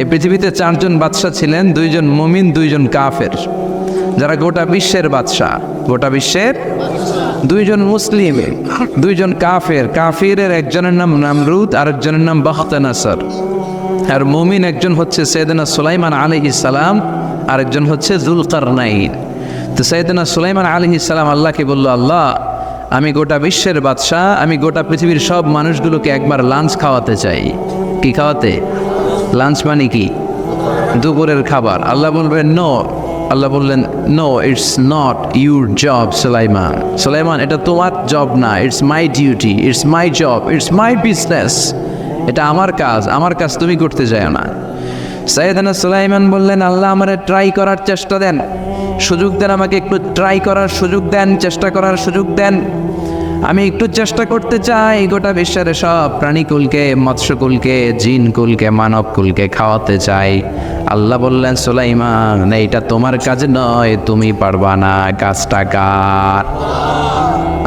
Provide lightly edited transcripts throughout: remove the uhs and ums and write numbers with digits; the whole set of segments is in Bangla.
এই পৃথিবীতে চারজন বাদশা ছিলেন, দুইজন মুমিন, দুইজন কাফের, যারা গোটা বিশ্বের বাদশা। গোটা বিশ্বের দুইজন মুসলিম, দুইজন কাফের। কাফিরের একজনের নাম নামরুদ, আরেকজনের নাম বাখতানাসর। আর মুমিন একজন হচ্ছে সৈয়দনা সুলাইমান আলাইহিস সালাম, আরেকজন হচ্ছে যুলকারনাইন। তো সৈয়দনা সুলাইমান আলাইহিস সালাম আল্লাহকে বলল, আল্লাহ আমি গোটা বিশ্বের বাদশাহ, আমি গোটা পৃথিবীর সব মানুষগুলোকে একবার লাঞ্চ খাওয়াতে চাই। কি খাওয়াতে? লাঞ্চ মানে কি? দুপুরের খাবার। আল্লাহ বলবেন নো। আল্লাহ বললেন no, it's not your job Sulaiman. Sulaiman, এটা তোমার জব না, it's my duty, it's my job, it's my business. এটা আমার কাজ, আমার কাজ তুমি করতে যাও না। সাইয়েদনা সুলাইমান বললেন, আল্লাহ আমারে ট্রাই করার চেষ্টা দেন, সুযোগ দেন, আমাকে একটু ট্রাই করার সুযোগ দেন, চেষ্টা করার সুযোগ দেন। আমি একটু চেষ্টা করতে চাই গোটা বিশ্বের সব প্রাণীকুলকে, মৎস্যকুলকে, জিনকুলকে, মানবকুলকে খাওয়াতে চাই। আল্লাহ বললেন, সুলাইমান এইটা তোমার কাজ নয়, তুমি পারবা না, কাজটা কার?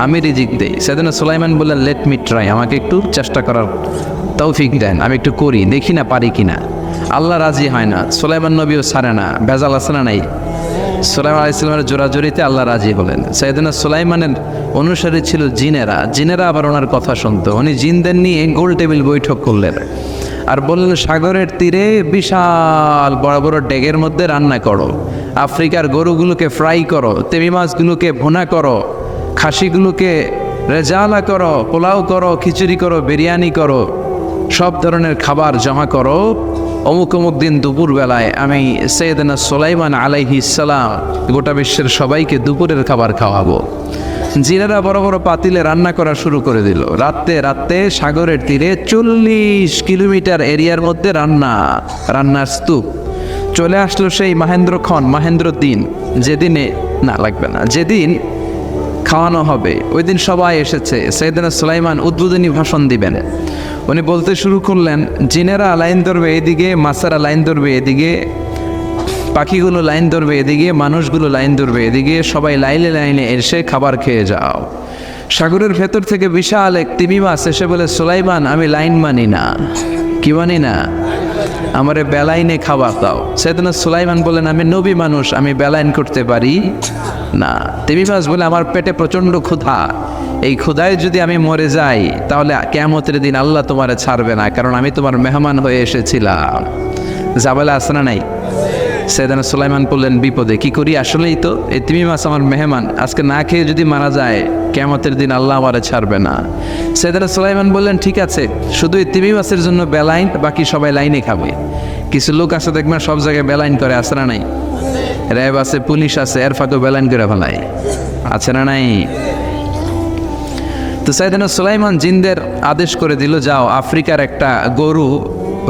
আমি রিজিক দেই। সেদিন সুলাইমান বললেন, লেট মি ট্রাই, আমাকে একটু চেষ্টা করার তৌফিক দেন, আমি একটু করি, দেখি না পারি কিনা। আল্লাহ রাজি হয় না, সুলাইমান নবীও ছাড়ে না। ভেজাল আছে না নাই? সুলাইমান আলাইহিস সালামের জোরাজোরিতে আল্লাহ রাজি হলেন। সাইয়েদনা সুলাইমানের অনুসারী ছিল জিনেরা। জিনেরা আবার ওনার কথা শুনতো। উনি জিনদের নিয়ে গোল টেবিল বৈঠক করলেন আর বললেন, সাগরের তীরে বিশাল বড় বড় ডেগের মধ্যে রান্না করো, আফ্রিকার গরুগুলোকে ফ্রাই করো, তেমি মাছগুলোকে ভুনা করো, খাসিগুলোকে রেজালা করো, পোলাও করো, খিচুড়ি করো, বিরিয়ানি করো, সব ধরনের খাবার জমা করো। অমুক অমুক দিন দুপুরবেলায় আমি সৈয়দনা সুলাইমান আলাইহিস সালাম গোটা বিশ্বের সবাইকে দুপুরের খাবার খাওয়াবো। জিনেরা বড় বড় পাতিলে রান্না করা শুরু করে দিল। রাত্রে সাগরের তীরে 40 কিলোমিটার এরিয়ার মধ্যে রান্নার স্তূপ। চলে আসলো সেই মাহেন্দ্র দিন, যেদিন খাওয়ানো হবে। ওই দিন সবাই এসেছে। সৈয়দনা সুলাইমান উদ্বোধনী ভাষণ দিবেন। উনি বলতে শুরু করলেন, জিনেরা লাইন ধরবে এদিকে, মাছেরা লাইন ধরবে এদিকে, পাখিগুলো লাইন ধরবে এদিকে, মানুষগুলো লাইন ধরবে এদিকে, সবাই লাইনে লাইনে এসে খাবার খেয়ে যাও। সাগরের ভেতর থেকে বিশাল এক তিমি মাছ এসে বলে, সুলাইমান আমি লাইন মানি না। কি মানি না? আমারে বেলাইনে খাবার দাও। সৈয়দনা সুলাইমান বলেন, আমি নবী মানুষ, আমি বেলাইন করতে পারি না। তিমি মাছ বলে, আমার পেটে প্রচণ্ড ক্ষুধা, এই ক্ষুধায় যদি আমি মরে যাই তাহলে কিয়ামতের দিন আল্লাহ তোমারে ছাড়বে না, কারণ আমি তোমার মেহমান হয়ে এসেছিলাম। জাবেলা আছে না নাই? সৈয়দনা সুলাইমান বললেন, বিপদে কি করি? আসলেই তো এই তিমি মাছ আমার মেহমান, আজকে না খেয়ে যদি মারা যায় কিয়ামতের দিন আল্লাহ আমারে ছাড়বে না। সৈয়দনা সুলাইমান বললেন, ঠিক আছে, শুধু এই তিমি মাছের জন্য বেলাইন, বাকি সবাই লাইনে খাবে। কিছু লোক আছে দেখবেন সব জায়গায় বেলাইন করে, আছে না নাই? র্যাব আছে, পুলিশ আছে, এর ফাঁকেও বেলাইন করে ফেলায়, আছে না নাই? তো সাইয়েদনা সুলাইমান জিনদের আদেশ করে দিল, যাও আফ্রিকার একটা গরু,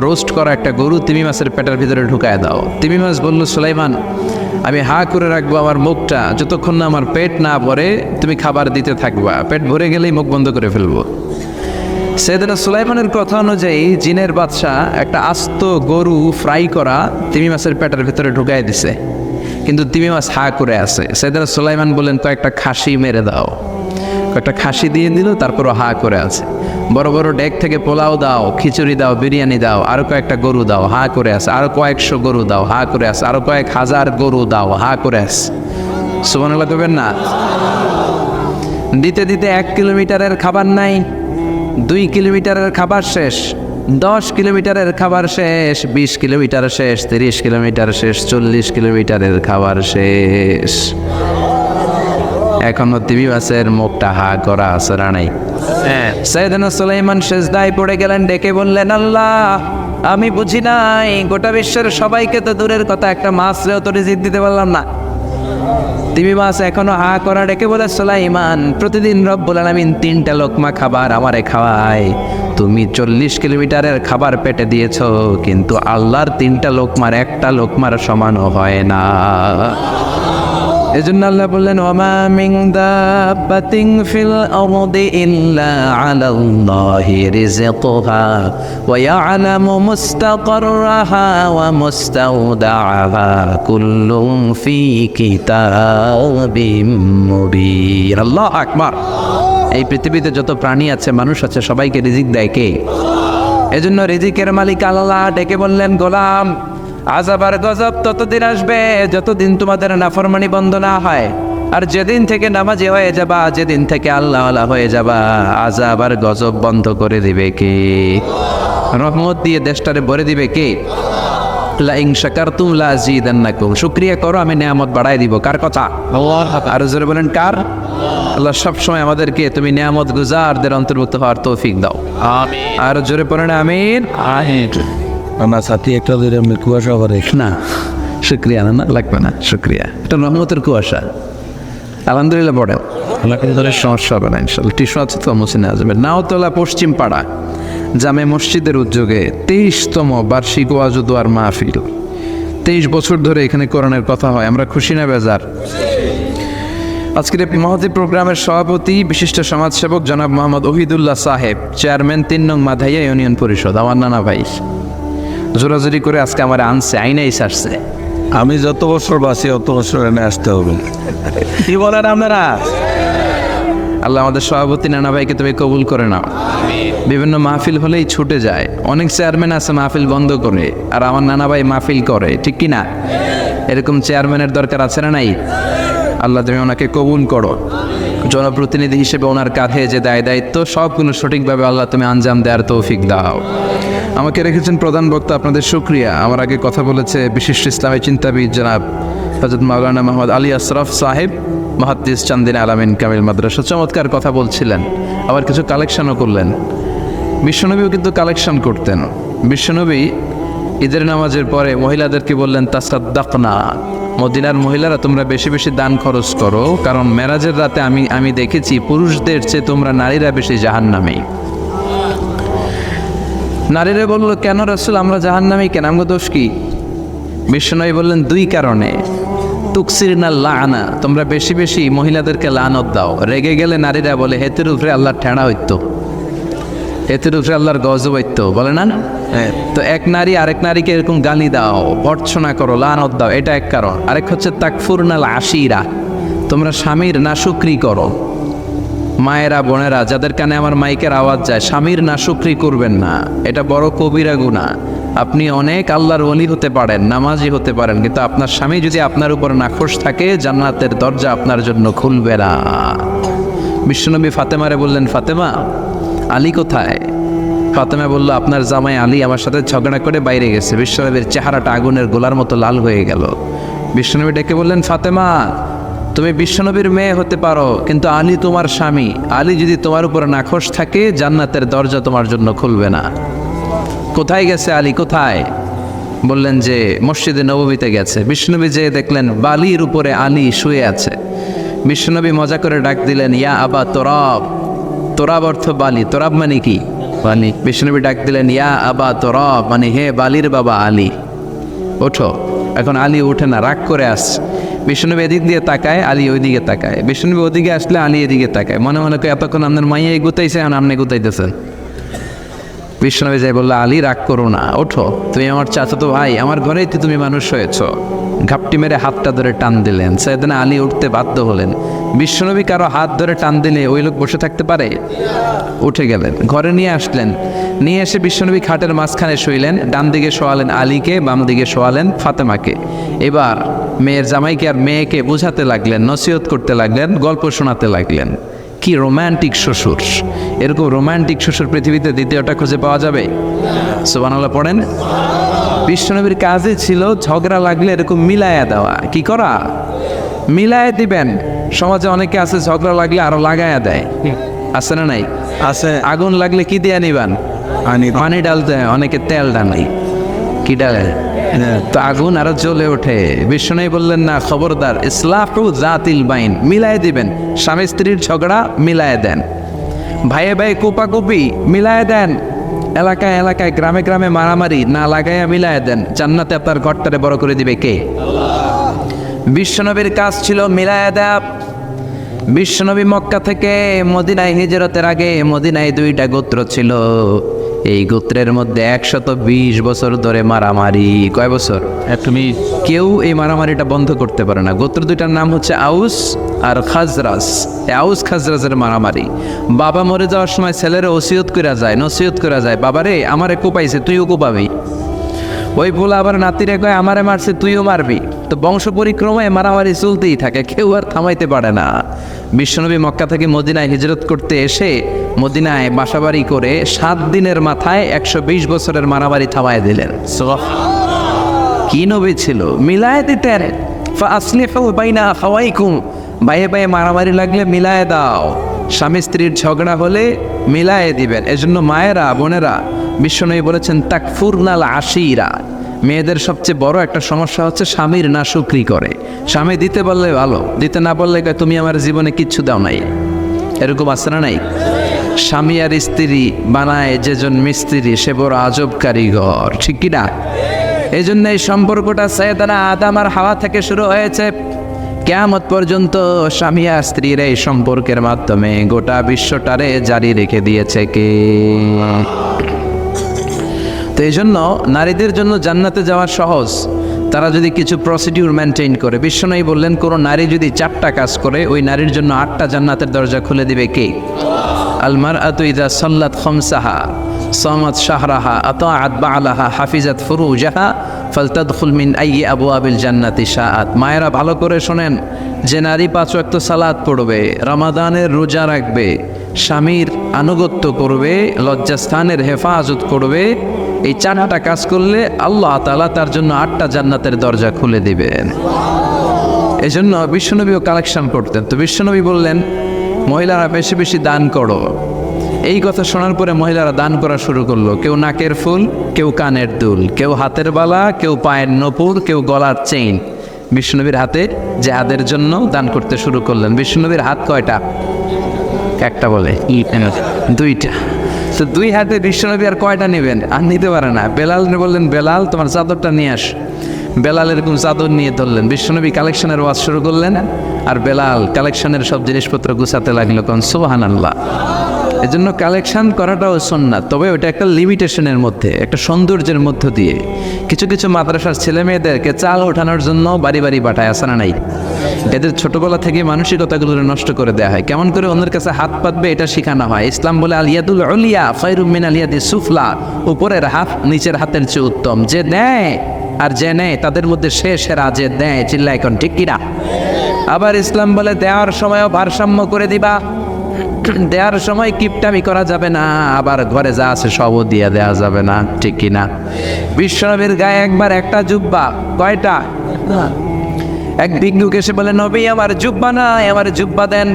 রোস্ট করা একটা গরু তিমি মাছের পেটের ভিতরে ঢুকায় দাও। তিমি মাছ বলল, সুলাইমান আমি হা করে রাখবো আমার মুখটা, যতক্ষণ না আমার পেট না ভরে তুমি খাবার দিতে থাকবা, পেট ভরে গেলেই মুখ বন্ধ করে ফেলবো। সাইয়েদনা সুলাইমানের কথা অনুযায়ী জিনের বাদশাহ একটা আস্ত গরু ফ্রাই করা তিমি মাছের পেটের ভিতরে ঢুকায় দিছে, কিন্তু তিমি মাছ হা করে আছে। সাইয়েদনা সুলাইমান বললেন, কয়েকটা খাসি মেরে দাও। একটা খাসি দিয়ে দিল, তারপরও হা করে আছে। বড় বড় ডেক থেকে পোলাও দাও, খিচুড়ি দাও, বিরিয়ানি দাও, আরো কয়েকটা গরু দাও, হা করে আছে। আরো কয়েকশো গরু দাও, হা করে আছে। আরো কয়েক হাজার গরু দাও, হা করে আছে। সুবহানাল্লাহ করবেন না? দিতে দিতে 1 কিলোমিটারের খাবার নাই, 2 কিলোমিটারের খাবার শেষ, 10 কিলোমিটারের খাবার শেষ, 20 কিলোমিটার শেষ, 30 কিলোমিটার শেষ, 40 কিলোমিটারের খাবার শেষ। এখনো তিমি মাছের মুখটা হা করা আছে না নাই? সাইয়েদনা সুলাইমান সেজদায় পড়ে গেলেন, ডেকে বললেন, আল্লাহ আমি বুঝি নাই, গোটা বিশ্বের সবাইকে তো দূরের কথা, একটা মাছরেও তো রিজিক দিতে পারলাম না। তিমি মাছ এখনো হা করা, ডেকে বলে, সুলাইমান প্রতিদিন রব্বুল আলামিন 3টা লোকমা খাবার আমারে খাওয়ায়, তুমি 40 কিলোমিটারের খাবার পেটে দিয়েছ, কিন্তু আল্লাহর 3টা লোকমার একটা লোকমার সমানও হয় না। এজন্য আল্লাহ বললেন, ওয়ামা মিন দাব্বাতিন ফিল আরদি ইল্লা আলাল্লাহি রিজকুহা ওয়া ইয়ালামু মুস্তাকাররাহা ওয়া মুস্তাওদাআহা কুল্লুন ফি কিতাবিম মুবিন। আল্লাহু আকবার। এই পৃথিবীতে যত প্রাণী আছে, মানুষ আছে, সবাইকে রিজিক দেয় কে? এজন্য রিজিকের মালিক আল্লাহ ডেকে বললেন, গোলাম আযাব আর গজব ততদিন আসবে যতদিন তোমাদের নাফরমানি বন্ধ না হয়। আর যেদিন থেকে নামাজি হয়ে যাবা, যেদিন থেকে আল্লাহওয়ালা হয়ে যাবা, আযাব আর গজব বন্ধ করে দিবে কে? রহমত দিয়ে দেশটারে ভরে দিবে কে? লা ইন শাকারতুম লা আযীদান্নাকুম। শুকরিয়া করো, আমি নিয়ামত বাড়াই দিব। কার কথা? আল্লাহ। আর জোরে বলেন কার? আল্লাহ সবসময় আমাদেরকে তুমি নিয়ামত গুজারদের অন্তর্ভুক্ত হওয়ার তৌফিক দাও, আমিন। আর জোরে পড়েন আমিন। আমার সাথী একটা ধরে আমি কুয়াশা করে না শুক্রিয়া না, লাগবে না শুক্রিয়া, এটা রহমতের কুয়াশা। আলহামদুলিল্লাহ পড়েন, ধরে সমস্যা হবে না ইনশাল্লাহ। টিস্যু আছে তো মুছে নেওয়া যাবে। নাওতলা পশ্চিম পাড়া জামে মসজিদের উদ্যোগে 23তম বার্ষিক ওয়াজ ও দোয়ার মাহফিল। 23 বছর ধরে এখানে কোরআনের কথা হয়। আমরা খুশি না বেজার? আজকের এই মহতী প্রোগ্রামের সভাপতি বিশিষ্ট সমাজসেবক জনাব মোহাম্মদ ওহিদুল্লাহ সাহেব, চেয়ারম্যান 3 নং মাধাইয়া ইউনিয়ন পরিষদ, আমার নানা ভাই। জোরাজোরি করে আজকে আমার আনছে, আইনাই সারছে। আমি যত বছর বাঁচি অত বছর এনে আসতে হবে। কি বলেন আপনারা? আল্লাহ আমাদের সভাপতি নানা ভাইকে তুমি কবুল করে নাও। বিভিন্ন মাহফিল হলেই ছুটে যায়। অনেক চেয়ারম্যান আছে মাহফিল বন্ধ করে, আর আমার নানা ভাই মাহফিল করে, ঠিক কি না? এরকম চেয়ারম্যানের দরকার আছে না নাই? আল্লাহ তুমি ওনাকে কবুল করো। জনপ্রতিনিধি হিসেবে ওনার কাঁধে যে দায়িত্ব সবগুলো সঠিকভাবে আল্লাহ তুমি আঞ্জাম দেওয়ার তৌফিক দাও। আমাকে রেখেছেন প্রধান বক্তা, আপনাদের শুকরিয়া। আমার আগে কথা বলেছে বিশিষ্ট ইসলামী চিন্তাবিদ জনাব হযরত মাওলানা মোহাম্মদ আলী আশরাফ সাহেব, মুহাদ্দিস চান্দিনা আলামিন কামিল মাদ্রাসা। চমৎকার কথা বলছিলেন, আবার কিছু কালেকশনও করলেন। বিশ্বনবীও কিন্তু কালেকশন করতেন। বিশ্বনবী ঈদের নামাজের পরে মহিলাদেরকে বললেন, তাসাদ্দাকনা, মদিনার মহিলারা তোমরা বেশি বেশি দান খরচ করো, কারণ মেরাজের রাতে আমি দেখেছি পুরুষদের চেয়ে তোমরা নারীরা বেশি জাহান্নামী। নারীরা বলল, কেন রাসূল আমরা জাহান্নামী কেন, আমগো দোষ কি? বিশ্বনবী বললেন, 2 কারণে। তুকসিরনা লাআনা, তোমরা বেশি বেশি মহিলাদেরকে লানত দাও। রেগে গেলে নারীরা বলে, হেতের উপরে আল্লাহর ঠেড়া হইতো, হেতের উপরে আল্লাহর গজব হইতো, বলে না? তো এক নারী আরেক নারীকে এরকম গালি দাও, ভর্ৎসনা করো, লানত দাও, এটা এক কারণ। আরেক হচ্ছে তাকফুরনাল আশিরা, তোমরা স্বামীর নাশুকরি করো। মায়েরা বোনেরা যাদের কানে আমার মাইকের আওয়াজ যায়, স্বামীর নাশুকরি করবেন না, এটা বড় কবিরা গুনাহ। আপনি অনেক আল্লাহর ওলি হতে পারেন, নামাজি হতে পারেন, কিন্তু আপনার স্বামী যদি আপনার উপর নাখোশ থাকে, জান্নাতের দরজা আপনার জন্য খুলবে না। বিশ্বনবী ফাতেমারে বললেন, ফাতেমা আলী কোথায়? ফাতেমা বলল, আপনার জামাই আলী আমার সাথে ঝগড়া করে বাইরে গেছে। বিশ্বনবীর চেহারাটা আগুনের গোলার মতো লাল হয়ে গেল। বিশ্বনবী ডেকে বললেন, ফাতেমা তুমি বিশ্বনবীর মেয়ে হতে পারো, কিন্তু আলী তোমার স্বামী। আলী যদি তোমার উপর নাখোশ থাকে, জান্নাতের দরজা তোমার জন্য খুলবে না। কোথায় গেছে আলী, কোথায়? বললেন যে মসজিদে নববীতে গেছে। বিশ্বনবী যেয়ে দেখলেন বালির উপরে আলী শুয়ে আছে। বিশ্বনবী মজা করে ডাক দিলেন, ইয়া আবা তোরাব। তোরাব অর্থ বালি, তোরাব মানে কি? বালি। বিশ্বনবী ডাক দিলেন, ইয়া আবা তোরাব, মানে হে বালির বাবা আলী, ওঠো। এখন আলী ওঠে না, রাগ করে আসছে। বিশ্বনবী এদিক দিয়ে তাকায়, আলী ওইদিকে তাকায়। বিশ্বনবী ওদিকে আসলে আলী এদিকে তাকায়, মনে মনে করে এতক্ষণ আপনার মাইয়াই গুতাইছে, এখন আপনি গুতাইতেছেন। বিশ্বনবী যাই বললো, আলী রাগ করো না, ওঠো, তুমি আমার চাচাতো ভাই, আমার ঘরেই তো তুমি মানুষ হয়েছ। ঘাপটি মেরে হাতটা ধরে টান দিলেন। সাইয়েদনা আলী উঠতে বাধ্য হলেন। বিশ্বনবী কারো হাত ধরে টান দিলে ওই লোক বসে থাকতে পারে? উঠে গেলেন, ঘরে নিয়ে আসলেন। নিয়ে এসে বিশ্বনবী খাটের মাঝখানে শুইলেন। ডান দিকে শোয়ালেন আলীকে, বাম দিকে শোয়ালেন ফাতেমাকে। এবার মেয়ের জামাইকে আর মেয়েকে বুঝাতে লাগলেন, নসিহত করতে লাগলেন, গল্প শোনাতে লাগলেন। কি রোম্যান্টিক শ্বশুর! এরকম রোম্যান্টিক শ্বশুর পৃথিবীতে দ্বিতীয়টা খুঁজে পাওয়া যাবে? সুবহানাল্লাহ পড়েন। বিশ্বনবীর কাজই ছিল ঝগড়া লাগলে এরকম মিলায়া দেওয়া। কি করা? মিলায়া দিবেন। সমাজে অনেকে আছে ঝগড়া লাগলে আরো লাগায়া দেয়, আছে না নাই? আছে। আগুন লাগলে কি দিয়ে নিবান? পানি ডালতে হয়, অনেকে তেল ডালে। কি ডালে? তো আগুন আরো জ্বলে ওঠে। বিশ্বনবী বললেন, না, খবরদার, ইসলাহু জাতিল বাইন, মিলায় দিবেন। স্বামী স্ত্রীর ঝগড়া মিলায় দেন, ভাইয়ে ভাই কোপাকুপি মিলায় দেন, এলাকায় এলাকায় গ্রামে গ্রামে মারামারি না লাগাইয়া মিলায় দেন। জান্নাতে আপনার ঘরটারে বড় করে দিবে কে? বিশ্বনবীর কাজ ছিল মিলায় দেয়া। বিশ্বনবী মক্কা থেকে মদিনায় হিজরতের আগে মদিনায় 2টা গোত্র ছিল। এই গোত্রের মধ্যে 120 বছর ধরে মারামারি। কয় বছর? তুমি কেউ এই মারামারিটা বন্ধ করতে পারে না। গোত্র 2টার নাম হচ্ছে আউস আর খাজরাজ। এই আউস খাজরাজের মারামারি। বাবা মরে যাওয়ার সময় ছেলেরা ওসিয়ত করা যায়, নসিহত করা যায়, বাবারে আমারে কোপাইছে তুইও কোপাবি। ওই বলে আবার নাতিরে কয় আমারে মারছে তুইও মারবি। তো বংশ পরিক্রমায় মারামারি চলতেই থাকে, কেউ আর থামাইতে পারে না। বিশ্বনবী মক্কা থেকে মদিনায় হিজরত করতে এসে মদিনায় বাসাবাড়ি করে 7 দিনের মাথায় 120 বছরের মারামারি থামায় দিলেন। কি নবী ছিল, মিলায় দিতেন। ফাসলিহু বাইনা আখাওয়াইকুম, ভাইয়ে ভাইয়ে মারামারি লাগলে মিলায় দাও। স্বামী স্ত্রীর ঝগড়া হলে মিলায়ে দিবেন। এজন্য মায়েরা বোনেরা বিশ্বনবী বলেছেন তাকফুরনাল আশিরা, মেয়েদের সবচেয়ে বড় একটা সমস্যা হচ্ছে স্বামীর নাশুকরি করে। স্বামী দিতে বললে ভালো, দিতে না বললে কয় তুমি আমার জীবনে কিচ্ছু দাও নাই। এরকম আছে না নাই? স্বামী আর স্ত্রী বানায় যেজন মিস্ত্রি সে বড় আজব কারিগর, ঠিক কি না? এই জন্য এই সম্পর্কটা সাইয়েদানা আদম আর হাওয়া থেকে শুরু হয়েছে। কিয়ামত পর্যন্ত স্বামী আর স্ত্রীর এই সম্পর্কের মাধ্যমে গোটা বিশ্বটারে জারি রেখে দিয়েছে কে? তো এই জন্য নারীদের জন্য জান্নাতে যাওয়া সহজ, তারা যদি কিছু প্রসিডিউর মেনটেন করে। বিশ্বনবী বললেন কোনো নারী যদি 4টা কাজ করে ওই নারীর জন্য 8টা জান্নাতের দরজা খুলে দিবে কে? আল মারআতু ইযা সাল্লাত খামসাহা সামাত শাহরাহা আতাআত বা'লাহা হাফিজাত ফুরুজাহা ফালতাদখুল মিন আইয়ি আবওয়াবিল জান্নাতি শাআত। মায়েরা ভালো করে শোনেন, যে নারী 5 ওয়াক্ত সালাত পড়বে, রমাদানের রোজা রাখবে, স্বামীর আনুগত্য করবে, লজ্জাস্থানের হেফাজত করবে, এই 4টা কাজ করলে আল্লাহ তাআলা তার জন্য 8টা জান্নাতের দরজা খুলে দিবেন। এই জন্য বিশ্বনবীও কালেকশন করতেন। তো বিশ্বনবী বললেন মহিলারা বেশি বেশি দান করো। এই কথা শোনার পরে মহিলারা দান করা শুরু করলো। কেউ নাকের ফুল, কেউ কানের দুল, কেউ হাতের বালা, কেউ পায়ের নপুর, কেউ গলার চেইন বিশ্বনবীর হাতে জিহাদের জন্য দান করতে শুরু করলেন। বিশ্বনবীর হাত কয়টা? একটা বলে 2টা। তো 2 হাতে বিশ্বনবী আর কয়টা নেবেন? আর নিতে পারে না। বেলাল বললেন বেলাল তোমার চাদরটা নিয়ে আস। বেলাল এরকম চাদর নিয়ে ধরলেন। বিশ্বনবী কালেকশনের ওয়াজ শুরু করলেন আর বেলাল কালেকশনের সব জিনিসপত্র গুছাতে লাগলো। কোন সুবহানাল্লাহ। এজন্য কালেকশন করাটাও সুন্নাত, তবে ওটা একটা লিমিটেশনের মধ্যে, একটা সৌন্দর্যের মধ্য দিয়ে। কিছু কিছু মাদ্রাসার ছেলে মেয়েদেরকে চাল ওঠানোর জন্য বাড়ি বাড়ি পাঠায়, আসে না নাই? এদের ছোটবেলা থেকে মানসিকতাগুলো নষ্ট করে দেওয়া হয়। কেমন করে অন্যের কাছে হাত পাতবে এটা শেখানো হয়। ইসলাম বলে আল ইয়াদুল উলিয়া খায়রুম মিন আল ইয়াদিস সুফলা, উপরের হাত নিচের হাতের চেয়ে উত্তম। যে দেয় আর যে নেয় তাদের মধ্যে সে সেরা, যে দেয়। চিল্লা এখন ঠিক কিনা? আবার ইসলাম বলে দেওয়ার সময়ও ভারসাম্য করে দিবা, দেওয়ার সময় কিপটামি করা যাবে না, আবার ঘরে যা আছে সবও দিয়ে দেওয়া যাবে না, ঠিক কিনা? বিশ্বনবীর গায়ে একবার একটা জুব্বা, কয়টা? এক ভিক্ষুক এসে বলে নবী আমার জুব্বা নাই, আমার জুব্বা দেন।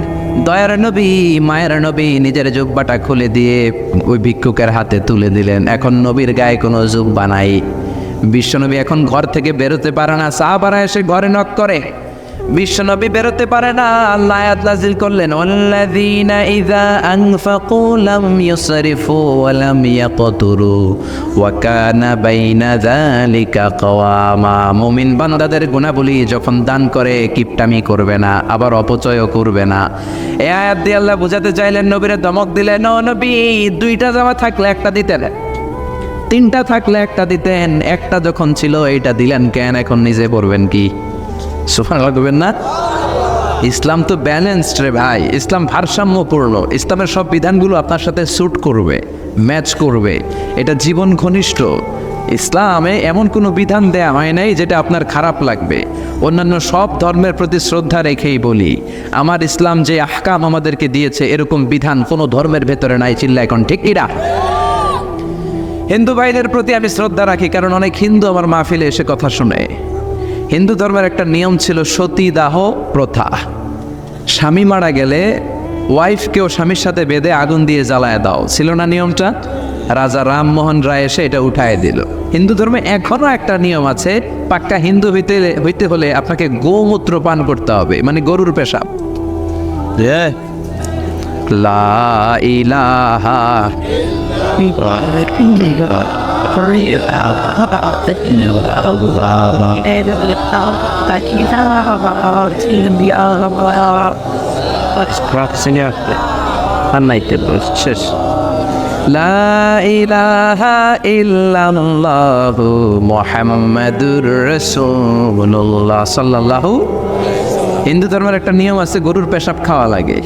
দয়ার নবী মায়ের নবী নিজের জুব্বাটা খুলে দিয়ে ওই ভিক্ষুকের হাতে তুলে দিলেন। এখন নবীর গায়ে কোনো জুব্বা নাই। বিশ্বনবী এখন ঘর থেকে বেরোতে পারে না। সাহাবারা এসে ঘরে নক করে, বিশ্বনবী বেরোতে পারে না। আল্লাহ আয়াত নাযিল করলেন ওয়াল্লাযীনা ইযা আনফাকু লাম ইউসরিফু ওয়া লাম ইয়াকতুরু ওয়া কানা বাইনা যালিকা কওয়ামা। মুমিন বান্দাদের গুণাবলী যখন দান করে কিপটামি করবে না, আবার অপচয়ও করবে না। এই আয়াত দিয়ে আল্লাহ বোঝাতে চাইলেন, নবীরে ধমক দিলেন, ও নবী 2টা জামা থাকলে একটা দিতেন, 3টা থাকলে একটা দিতেন, একটা যখন ছিল এইটা দিলেন কেন? এখন নিজে পড়বেন কি? সুবহানাল্লাহ করবেন না? ইসলাম তো ব্যালেন্সড রে ভাই, ইসলাম ভারসাম্যপূর্ণ। ইসলামের সব বিধানগুলো আপনার সাথে স্যুট করবে, ম্যাচ করবে, এটা জীবন ঘনিষ্ঠ। ইসলামে এমন কোনো বিধান দেয়া হয় নাই যেটা আপনার খারাপ লাগবে। অন্যান্য সব ধর্মের প্রতি শ্রদ্ধা রেখেই বলি, আমার ইসলাম যে আহকাম আমাদেরকে দিয়েছে এরকম বিধান কোনো ধর্মের ভেতরে নাই। চিল্লা এখন ঠিক কিনা? হিন্দু ভাইদের প্রতি আমি শ্রদ্ধা রাখি, কারণ অনেক হিন্দু আমার মাহফিলে এসে কথা শুনে। হিন্দু ধর্মের একটা নিয়ম ছিল সতীদাহ প্রথা। স্বামী মারা গেলে ওয়াইফকেও স্বামীর সাথে বেঁধে আগুন দিয়ে জ্বালায় দাও, ছিল না নিয়মটা? রাজা রামমোহন রায় এসে এটা উঠায় দিল। হিন্দু ধর্মে এখনও একটা নিয়ম আছে, পাক্কা হিন্দু হইতে হলে আপনাকে গোমূত্র পান করতে হবে, মানে গরুর পেশাব। লা ইলাহা আর নাইতে শেষ। লা ইলাহা ইল্লাল্লাহু মুহাম্মাদুর রাসূলুল্লাহ সাল্লাল্লাহু। হিন্দু ধর্মের একটা নিয়ম আছে, গরুর পেশাব খাওয়া লাগে,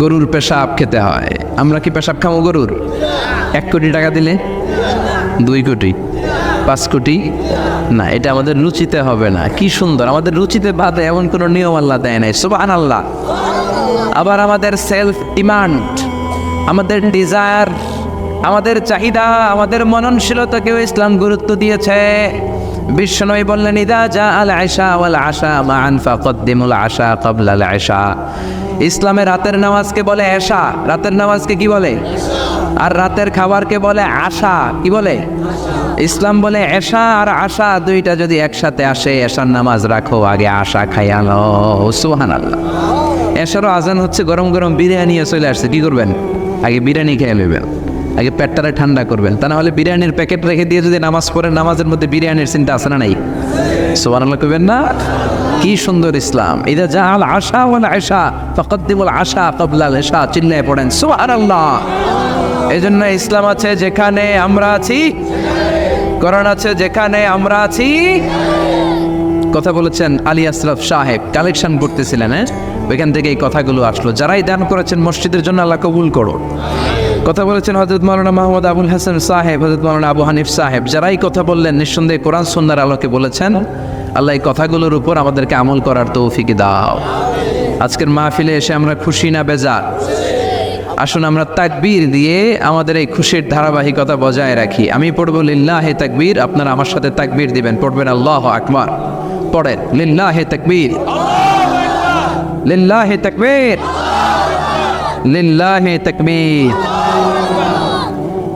গরুর পেশাব খেতে হয়। আমরা কি পেশাব খাবো গরুর? 1 কোটি টাকা দিলে 2 কোটি 5 কোটি না, এটা আমাদের রুচিতে হবে না। কি সুন্দর, আমাদের রুচিতে বাদে এমন কোনো নিয়ম আল্লাহ দেয় নাই, সুবহানাল্লাহ। আবার আমাদের সেলফ ডিমান্ড, আমাদের ডিজায়ার, আমাদের চাহিদা, আমাদের মননশীলতাকেও ইসলাম গুরুত্ব দিয়েছে। বিশ্বনবী বললেন, ইদা জা আল আশা ওয়াল আশা মান ফাকদ্দিমুল আশা ক্বাবলা আল আশা। ইসলামে রাতের নামাজকে বলে এশা, রাতের নামাজকে কি বলে? আর রাতের খাবারকে বলে আশা, কি বলে? ইসলাম বলে এশা আর আশা দুইটা যদি একসাথে আসে, এশার নামাজ রাখো, আগে আশা খাইয়া নাও। সুবহানাল্লাহ। এশারও আজান হচ্ছে, গরম গরম বিরিয়ানি চলে আসছে, কি করবেন? আগে বিরিয়ানি খেয়ে নেবেন, আগে পেটটারে ঠান্ডা করবেন। তা না হলে বিরিয়ানির প্যাকেট রেখে দিয়ে যদি নামাজ পড়েন, নামাজের মধ্যে বিরিয়ানির চিন্তা আছে না নাই? সুবহানাল্লাহ কইবেন না? কি সুন্দর ইসলাম। ইদা জা আল আশা ওয়াল আশা ফাকদ্দিমুল আশা ক্বাবলা আল আশা, চিল্লায়ে পড়েন সুবহানাল্লাহ। এজন্য ইসলাম আছে যেখানে আমরা আছি, কোরআন আছে যেখানে আমরা আছি। কথা বলেছেন আলী আশরাফ সাহেব, কালেকশন করতেছিলেন, হ্যাঁ, ওইখান থেকে এই কথাগুলো আসলো। যারাই দান করেছেন মসজিদের জন্য আল্লাহ কবুল করো। কথা বলেছেন হযরত মাওলানা মাহমুদ আবুল হাসান সাহেব, হযরত মাওলানা আবু হানিফ সাহেব, যারাই কথা বললেন নিঃসন্দেহে কোরআন সুন্নাহর আলোকে বলেছেন। আল্লাহ এই কথাগুলোর উপর আমাদেরকে আমল করার তৌফিক দাও। আজকের মাহফিলে এসে আমরা খুশি না বেজার? আসুন আমরা তাকবীর দিয়ে আমাদের এই খুশির ধারাবাহিকতা বজায় রাখি। আমি পড়ব লিল্লাহে তাকবীর, আপনারা আমার সাথে তাকবীর দিবেন। পড়বেন আল্লাহু আকবার। পড়েন লিল্লাহে তাকবীর, লিল্লাহে তাকবীর, লিল্লাহে তাকবীর।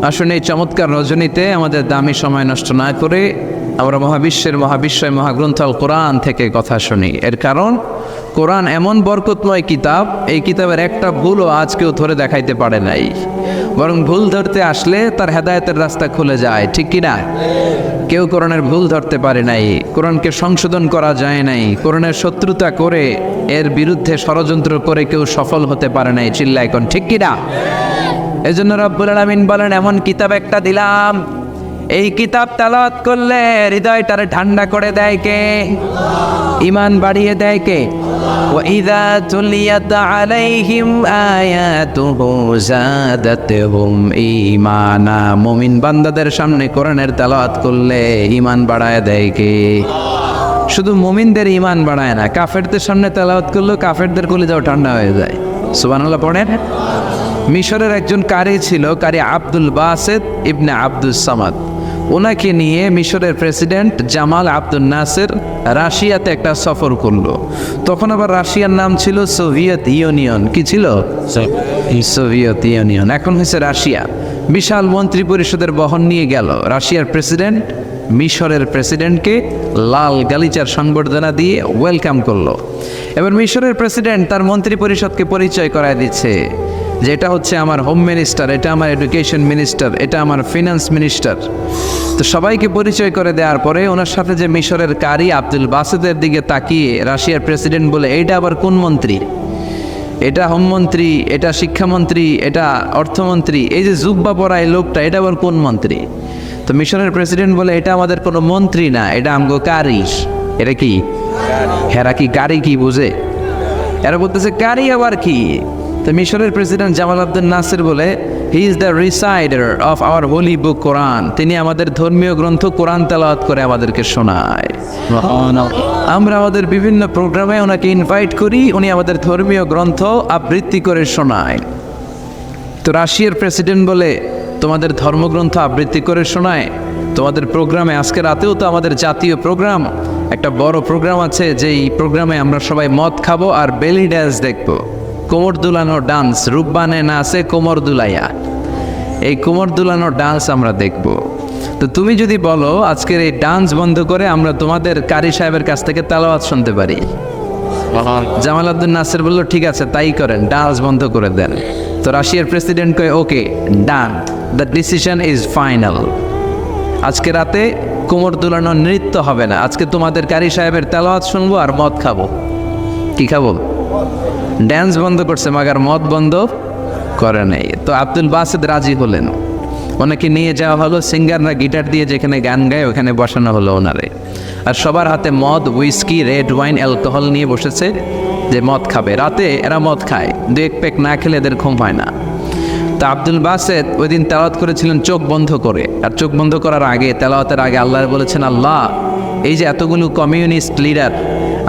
আসুন এই চমৎকার রজনীতে আমাদের দামি সময় নষ্ট না করে আমরা মহাবিশ্বের মহাবিশ্বয় মহাগ্রন্থ আল কোরআন থেকে কথা শুনি। এর কারণ কোরআন এমন বরকতময় কিতাব, এই কিতাবের একটা ভুলও আজ কেউ ধরে দেখাইতে পারে নাই, বরং ভুল ধরতে আসলে তার হেদায়েতের রাস্তা খুলে যায়, ঠিক কিনা? কেউ কোরআনের ভুল ধরতে পারে নাই, কোরআনকে সংশোধন করা যায় নাই, কোরআনের শত্রুতা করে এর বিরুদ্ধে ষড়যন্ত্র করে কেউ সফল হতে পারে নাই, চিল্লায় কোন ঠিক কিনা? এজন্য রব্বুল আলামিন বলেন, এমন কিতাব একটা দিলাম, এই কিতাব তেলাওয়াত করলে হৃদয়টারে ঠান্ডা করে দেয় কে? ঈমান বাড়িয়ে দেয় কে? ওয়াইযা তুলিয়াত আলাইহিম আয়াতুহু যাদাতুহুম ঈমানা। মুমিন বান্দাদের সামনে কোরআনের তেলাওয়াত করলে ঈমান বাড়ায় দেয় কে? শুধু মুমিনদের ঈমান বাড়ায় না, কাফেরদের সামনে তেলাওয়াত করলে কাফেরদের কলিজাও ঠান্ডা হয়ে যায়। সুবহানাল্লাহ পড়েন। মিশরের একজন কারি ছিল, কারি আব্দুল বাসেত ইবনে আব্দুস সামাদ। ওনাকে নিয়ে মিশরের প্রেসিডেন্ট জামাল আব্দুল নাসের রাশিয়াতে একটা সফর করলো। তখন আবার রাশিয়ার নাম ছিল সোভিয়েত ইউনিয়ন। কি ছিল? সোভিয়েত ইউনিয়ন, এখন হয়েছে রাশিয়া। বিশাল মন্ত্রী পরিষদের বহন নিয়ে গেল। রাশিয়ার প্রেসিডেন্ট মিশরের প্রেসিডেন্টকে লাল গালিচার সংবর্ধনা দিয়ে ওয়েলকাম করলো। এবার মিশরের প্রেসিডেন্ট তার মন্ত্রী পরিষদকে পরিচয় করায় দিচ্ছে যে এটা হচ্ছে আমার হোম মিনিস্টার, এটা আমার এডুকেশন মিনিস্টার, এটা আমার ফিনান্স মিনিস্টার। তো সবাইকে পরিচয় করে দেওয়ার পরে ওনার সাথে যে মিশরের কারি আব্দুল বাসেতের দিকে তাকিয়ে রাশিয়ার প্রেসিডেন্ট বলে, এইটা আবার কোন মন্ত্রী? এটা হোমমন্ত্রী, এটা শিক্ষামন্ত্রী, এটা অর্থমন্ত্রী, এই যে জুব্বা পরা এই লোকটা, এটা আবার কোন মন্ত্রী? তো মিশরের প্রেসিডেন্ট বলে, এটা আমাদের কোনো মন্ত্রী না, এটা আমগো কারি। এটা কি? হেরা কি কারি কি বুঝে? এরা বলতেছে কারি আবার কি? তো মিশরের প্রেসিডেন্ট জামাল আব্দুল নাসির বলে, he is the resider of our holy book Quran. তিনি আমাদের ধর্মীয় গ্রন্থ কোরআন তেলাওয়াত করে আমাদেরকে শোনায়। আমরা আমাদের বিভিন্ন প্রোগ্রামে ওনাকে ইনভাইট করি, উনি আমাদের ধর্মীয় গ্রন্থ আবৃত্তি করে শোনায়। তো রাশিয়ার প্রেসিডেন্ট বলে, তোমাদের ধর্মগ্রন্থ আবৃত্তি করে শোনায় তোমাদের প্রোগ্রামে? আজকে রাতেও তো আমাদের জাতীয় প্রোগ্রাম, একটা বড় প্রোগ্রাম আছে, যেই প্রোগ্রামে আমরা সবাই মদ খাবো আর বেলি ড্যান্স দেখবো, কোমর দুলানো ডান্স, রূপবানে নাচে কোমর দুলাইয়া, এই কোমর দুলানো ডান্স আমরা দেখব। তো তুমি যদি বলো আজকের এই ডান্স বন্ধ করে আমরা তোমাদের কারি সাহেবের কাছ থেকে তেলাওয়াত শুনতে পারি, জামাল আব্দুল নাসির বলল, ঠিক আছে তাই করেন, ডান্স বন্ধ করে দেন। তো রাশিয়ার প্রেসিডেন্ট কয়, ওকে ডান, দ্য ডিসিশন ইজ ফাইনাল। আজকে রাতে কোমর দুলানো নৃত্য হবে না, আজকে তোমাদের কারি সাহেবের তেলাওয়াত শুনবো আর মদ খাবো। কি খাবো? ড্যান্স বন্ধ করছে, মাগার মদ বন্ধ করে নাই। তো আব্দুল বাসেদ রাজি হলেন, ওনাকে নিয়ে যাওয়া হলো, সিঙ্গাররা গিটার দিয়ে যেখানে গান গায় ওখানে বসানো হলো ওনারে। আর সবার হাতে মদ, উইস্কি, রেড ওয়াইন, অ্যালকোহল নিয়ে বসেছে যে মদ খাবে। রাতে এরা মদ খায়, 2-1 পেক না খেলে এদের ঘুম হয় না। তা আব্দুল বাসেদ ওই দিন তেলাওয়াত করেছিলেন চোখ বন্ধ করে। আর চোখ বন্ধ করার আগে, তেলাওয়াতের আগে আল্লাহ বলেছেন, আল্লাহ এই যে এতগুলো কমিউনিস্ট লিডার,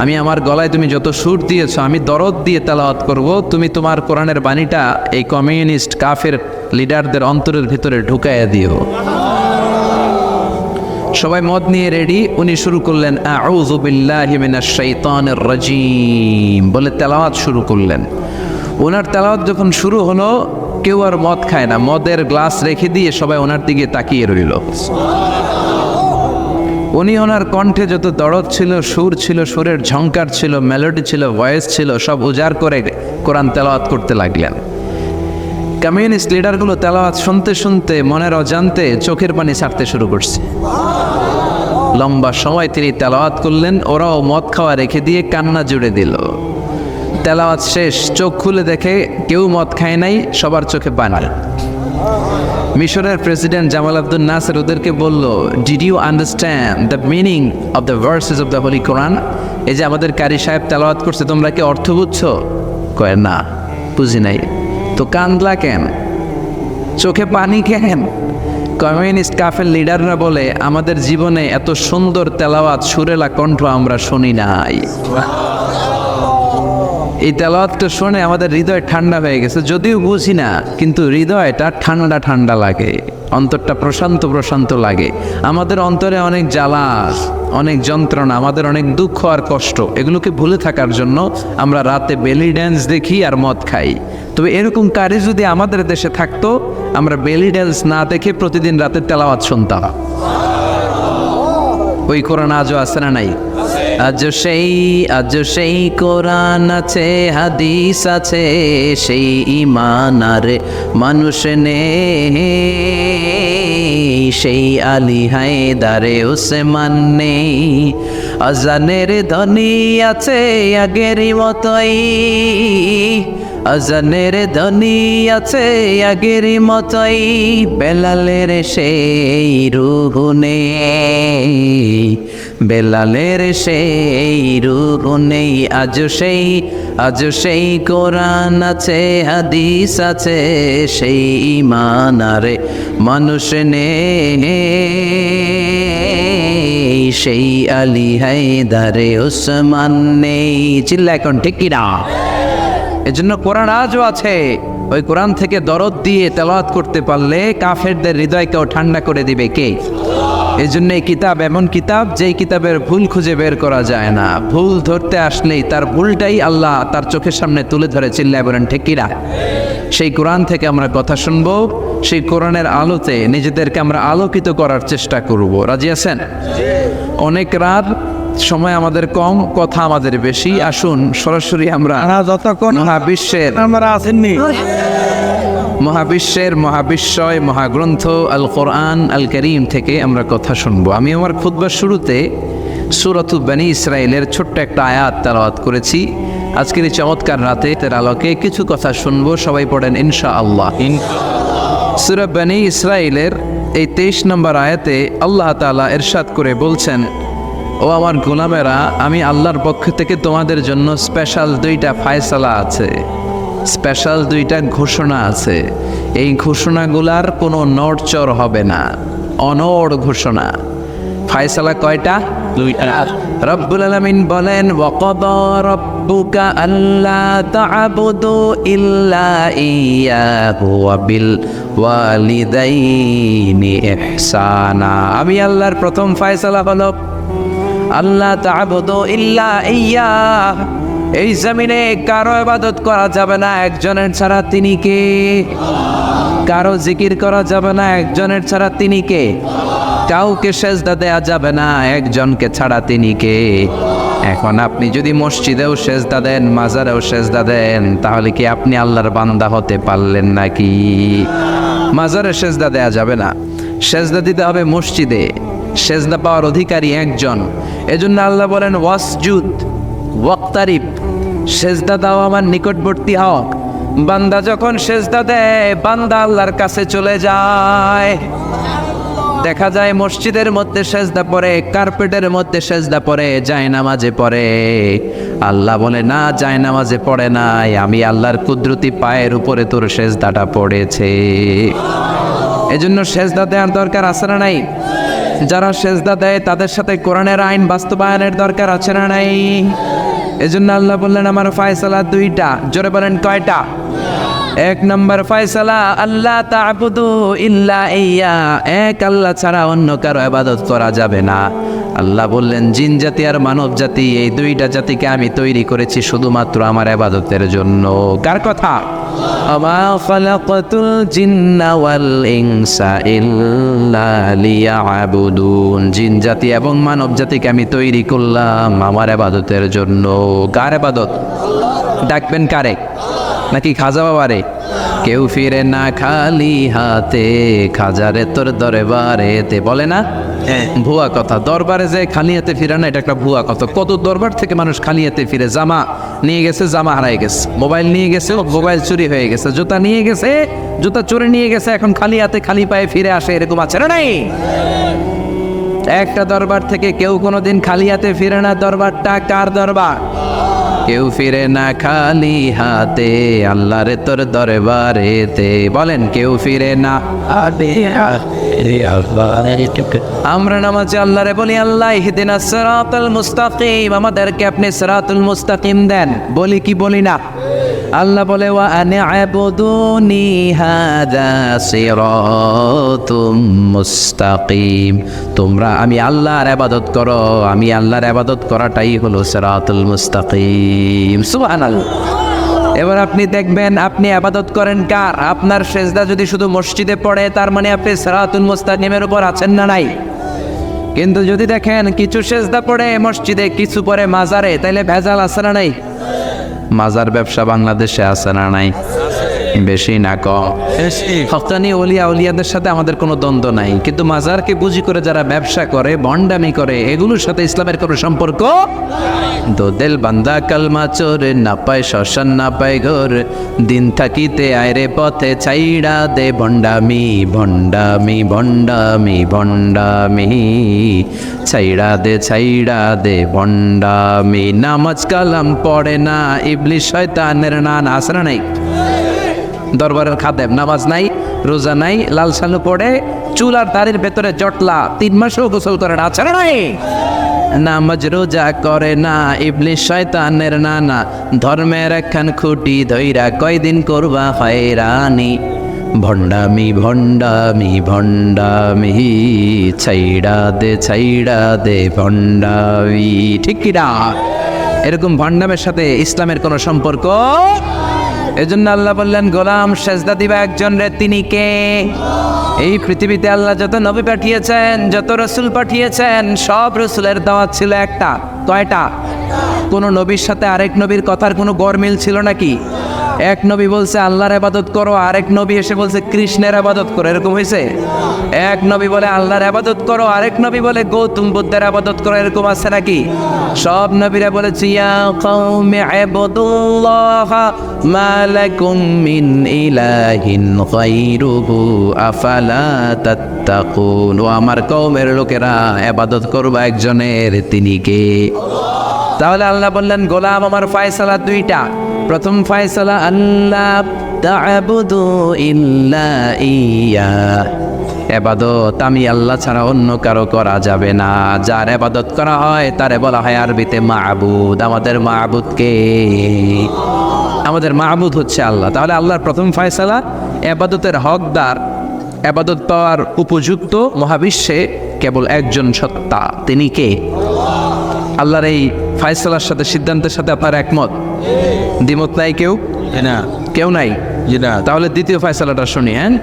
আমি আমার গলায় তুমি যত সুর দিয়েছো, আমি দরদ দিয়ে তেলাওয়াত করব, তুমি তোমার কোরআনের বাণীটা এই কমিউনিস্ট কাফের লিডারদের অন্তরের ভিতরে ঢুকাইয়া দিও। সবাই মদ নিয়ে রেডি, উনি শুরু করলেন আউযু বিল্লাহি মিনাশ শাইতানির রাজিম বলে তেলাওয়াত শুরু করলেন। ওনার তেলাওয়াত যখন শুরু হলো, কেউ আর মদ খায় না, মদের গ্লাস রেখে দিয়ে সবাই ওনার দিকে তাকিয়ে রইল। উনি ওনার কণ্ঠে যত দরদ ছিল, সুর ছিল, সুরের ঝংকার ছিল, মেলোডি ছিল, ভয়েস ছিল, সব উজাড় করে কোরআন তেলাওয়াত করতে লাগলেন। কমিউনিস্ট লিডারগুলো তেলাওয়াত শুনতে শুনতে মনের অজান্তে চোখের পানি ছাড়তে শুরু করছে। লম্বা সময় তিনি তেলাওয়াত করলেন, ওরাও মদ খাওয়া রেখে দিয়ে কান্না জুড়ে দিল। তেলাওয়াত শেষ, চোখ খুলে দেখে কেউ মদ খায় নাই, সবার চোখে পানি। মিশরের প্রেসিডেন্ট জামাল আব্দুল নাসের ওদেরকে বলল, did you understand the meaning of the verses of the holy Quran? এই যে আমাদের কারি সাহেব তেলাওয়াত করছে, তোমরা কি অর্থ বুঝছো? কয় না, বুঝি নাই। তো কান্দলা কেন, চোখে পানি কেন? কমিউনিস্ট কাফের লিডাররা বলে, আমাদের জীবনে এত সুন্দর তেলাওয়াত, সুরেলা কণ্ঠ আমরা শুনি নাই। এই তেলাওয়াতটা শুনে আমাদের হৃদয় ঠান্ডা হয়ে গেছে, যদিও বুঝি না, কিন্তু হৃদয়টা ঠান্ডা ঠান্ডা লাগে, অন্তরটা প্রশান্ত প্রশান্ত লাগে। আমাদের অন্তরে অনেক জ্বালা, অনেক যন্ত্রণা, আমাদের অনেক দুঃখ আর কষ্ট, এগুলোকে ভুলে থাকার জন্য আমরা রাতে বেলি ড্যান্স দেখি আর মদ খাই। তবে এরকম কারি যদি আমাদের দেশে থাকতো, আমরা বেলি ড্যান্স না দেখে প্রতিদিন রাতে তেলাওয়াত শুনতাম। ওই কোরআন আজও আছে না নাই? আজ সেই কোরআন আছে, হাদিস আছে, সেই ঈমান আর মানুষ নেই, সেই আলী হায়দারে উসমান নেই। আজানের ধ্বনি আছে আগেরই মতোই, আজানের ধ্বনি আছে আগেরই মতোই, বেলালের সেই রূহ নেই, বেলালের সেই রূহ নেই। আজ সেই কোরআন আছে, হাদিস আছে, সেই ঈমান আর মানুষ নেই, সেই আলী হায়দারে উসমান নেই। চিল্লা এখন ঠিক কিনা? এজন্য কোরআন আজও আছে। ওই কোরআন থেকে দরদ দিয়ে তেলাওয়াত করতে পারলে কাফেরদের হৃদয়কেও ঠান্ডা করে দিবে কে? এই জন্য এই কিতাব এমন কিতাব, যেই কিতাবের ভুল খুঁজে বের করা যায় না। ভুল ধরতে আসলেই তার ভুলটাই আল্লাহ তার চোখের সামনে তুলে ধরে। চিল্লায় বলেন ঠিক কিনা? সেই কোরআন থেকে আমরা কথা শুনবো, সেই কোরআনের আলোতে নিজেদেরকে আমরা আলোকিত করার চেষ্টা করব। রাজি আছেন? অনেক রাত, সময় আমাদের কম, কথা আমাদের বেশি। আসুন সরাসরি আমরা যতক্ষণ মহাবিশ্বের আমরা আসেননি, মহাবিশ্বয় মহাগ্রন্থ আল কোরআন আল করিম থেকে আমরা কথা শুনবো। আমি আমার খুতবার শুরুতে সূরাতু বনী ইসরাইলের ছোট্ট একটা আয়াত তেলাওয়াত করেছি। আজকের এই চমৎকার রাতে এর আলোকে কিছু কথা শুনবো। সবাই পড়েন ইনশাআল্লাহ। সূরা বনী ইসরাইলের এই 23 নম্বর আয়াতে আল্লাহ তাআলা ইরশাদ করে বলছেন, ও আমার গোলামেরা, আমি আল্লাহর পক্ষ থেকে তোমাদের জন্য স্পেশাল 2টা ফায়সালা আছে, স্পেশাল 2টা ঘোষণা আছে। এই ঘোষণাগুলার কোনো নড়চড় হবে না, অনড় ঘোষণা। ফায়সালা কয়টা? 2টা। রব্বুল আলামিন বলেন, ওয়াকাদা রাব্বুকা আল্লা তা'বুদু ইল্লা ইয়্যাহু ওয়া বিল ওয়ালিদাইনি ইহসানা। আমি আল্লাহর প্রথম ফায়সালা হলো আল্লাহ তা'বুদু ইল্লা ইয়্যাহ। এই জমিনে কারো ইবাদত করা যাবে না একজনের ছাড়া, তিনি কে? কারো জিকির করা যাবে না একজনের ছাড়া, তিনি কে? কাউকে সেজদা দেয়া যাবে না একজনকে ছাড়া, তিনি কে? এখন আপনি যদি মসজিদেও সেজদা দেন, মাজারেও সেজদা দেন, তাহলে কি আপনি আল্লাহর বান্দা হতে পারলেন নাকি? মাজারে সেজদা দেয়া যাবে না, সেজদা দিতে হবে মসজিদে। সেজদা পাওয়ার অধিকারী একজন। এজন্য আল্লাহ বলেন ওয়াসজুদ ওয়াক্তারিব, সেজদা দাও আমার নিকটবর্তী হও। বান্দা যখন সেজদা দেয় বান্দা আল্লাহর কাছে চলে যায়। দেখা যায় মসজিদের মধ্যে সেজদা পড়ে, কার্পেটের মধ্যে সেজদা পড়ে, জায়নামাজে পড়ে। আল্লাহ বলে না, জায়নামাজে পড়ে নাই, আমি আল্লাহর কুদরতি পায়ের উপরে তোর সেজদাটা পড়েছে। এজন্য সেজদা দেওয়ার দরকার আছে না নাই? যারা সেজদা দেয় তাদের সাথে কোরআনের আইন বাস্তবায়নের দরকার আছে না নাই? এজন্য আল্লাহ বললেন আমার ফয়সালা দুইটা। জোরে বলেন কয়টা? এক নম্বর ফয়সালা, আল্লাহ তা'বুদু ইল্লা ইয়া, এক আল্লাহ ছাড়া অন্য কারো ইবাদত করা যাবে না। আল্লাহ বললেন জিন জাতি আর মানব জাতি, এই দুইটা জাতিকে আমি তৈরি করেছি শুধুমাত্র আমার ইবাদতের জন্য। কার কথা? আমা খালাকাতুল জিন্না ওয়াল ইনসা ইল্লা লিয়াবুদুন, জিন জাতি এবং মানব জাতিকে আমি তৈরি করলাম আমার ইবাদতের জন্য। কার ইবাদত? ডাকবেন কারে? নাকি খাজা বাবারে? কেউ ফিরে না খালি হাতে, খাজারে তোর দরবারেতে, বলে না? ভুয়া কথা। দরবারে যে খালি হাতে ফিরে না, এটা একটা ভুয়া কথা। কত দরবার থেকে মানুষ খালি হাতে ফিরে। জামা নিয়ে গেছে, জামা হারাই গেছে। মোবাইল নিয়ে গেছে, মোবাইল চুরি হয়ে গেছে। জুতা নিয়ে গেছে, জুতা চুরি নিয়ে গেছে, এখন খালি হাতে খালি পায়ে ফিরে আসে। এরকম আছে না নাই? একটা দরবার থেকে কেউ কোনোদিন খালি হাতে ফিরে না। দরবারটা কার দরবার? কেউ ফিরে না খালি হাতে, আল্লাহরে তোর দরবারেতে। বলেন কেউ ফিরে না। আমরা নামাজে আল্লাহরে বলি আল্লাহ ইহদিনাস সিরাতাল মুস্তাকিম, আমাদেরকে আপনি সিরাতুল মুস্তাকিম দেন। বলি কি বলি না? আল্লাহ বলে ওয়া আনি'বুদুনি হাযা সিরাতুম মুস্তাকিম, তোমরা আমি আল্লাহর ইবাদত করো, আমি আল্লাহর ইবাদত করাটাই হলো সিরাতুল মুস্তাকিম। সুবহানাল্লাহ। এবার আপনি দেখবেন আপনি ইবাদত করেন কার? আপনার সেজদা যদি শুধু মসজিদে পড়ে তার মানে আপনি সিরাতুল মুস্তাকিমের উপর আছেন না নাই? কিন্তু যদি দেখেন কিছু সেজদা পড়ে মসজিদে, কিছু পড়ে মাজারে, তাইলে ভেজাল আছে না নাই? মাজার ব্যবসা বাংলাদেশে আছে না নাই? বেশি না কম? হক্কানি ওলিয়া উলিয়াদের সাথে আমাদের কোনো দ্বন্দ্ব নাই, কিন্তু মাজারকে বুঝি করে যারা ব্যবসা করে, ভণ্ডামি করে, এগুলোর সাথে ইসলামের কোনো সম্পর্ক। তো দিল বান্দা কালমা চোর, না পায় শ্মশান না পায় ঘর, দিন থাকিতে আয়রে পথে ছাইড়া দে ভণ্ডামি ভণ্ডামি ভণ্ডামি ভণ্ডামি, ছাইড়া দে ভণ্ডামি। নামাজ কালাম পড়ে না, ইবলিশ শয়তানের নান। আছে না নাই? দরবারের খাদেম, নামাজ নাই, রোজা নাই, লাল সালু পড়ে, চুল আর দাড়ির ভেতরে জটলা, 3 মাসেও গোসল করে না। আছে না নাই? নামাজ রোজা করে না, ইবলিশ শয়তানের নানা, ধর্মের একখান খুঁটি ধইরা কয়দিন করবা হয়রানি, ভণ্ডামি ভণ্ডামি ভণ্ডামি, ছাইড়া দে ভণ্ডামি। ঠিক কি না? এরকম ভণ্ডামের সাথে ইসলামের কোনো সম্পর্ক। এজন্য আল্লাহ বললেন গোলাম সেজদা দিবা একজন রে, তিনি কে? এই পৃথিবীতে আল্লাহ যত নবী পাঠিয়েছেন, যত রসুল পাঠিয়েছেন, সব রসুলের দাওয়াত ছিল একটা। কয়টা? কোন নবীর সাথে আরেক নবীর কথার কোনো গরমিল ছিল নাকি? এক নবী বলছে আল্লাহর ইবাদত করো, আরেক নবী এসে বলছে কৃষ্ণের ইবাদত করো। এরকম হয়েছে? এক নবী বলে আল্লাহর ইবাদত করো, আরেক নবী বলে গৌতম বুদ্ধের ইবাদত করো। এরকম আছে নাকি? সব নবীরা বলেছে ইয়া কওমি ইবুদুল্লাহ মা লাকুম মিন ইলাহিন গায়রুহু আফালা তাত্তাকুন। ও আমার কওমের লোকেরা, ইবাদত করবা একজনের, তিনি কে? তাহলে আল্লাহ বললেন গোলাম আমার ফয়সালা দুইটা। প্রথম ফয়সালা আল্লাহ তা'বুদু ইল্লা ইয়া, ইবাদত আমি আল্লাহ ছাড়া অন্য কারো করা যাবে না। যার ইবাদত করা হয় তারে বলা হয় আরবিতে মাবুদ। আমাদের মাবুদ কে? আমাদের মাবুদ হচ্ছে আল্লাহ। তাহলে আল্লাহর প্রথম ফয়সালা, ইবাদতের হকদার, ইবাদত পাওয়ার উপযুক্ত মহাবিশ্বে কেবল একজন সত্তা, তিনি কে? আল্লাহর এই ফয়সালার সাথে, সিদ্ধান্তের সাথে আপনার একমত? দ্বিমত নাই কেউ? না, কেউ নাই? না। তাহলে দ্বিতীয় ফয়সালাটা শুনি। হ্যাঁ,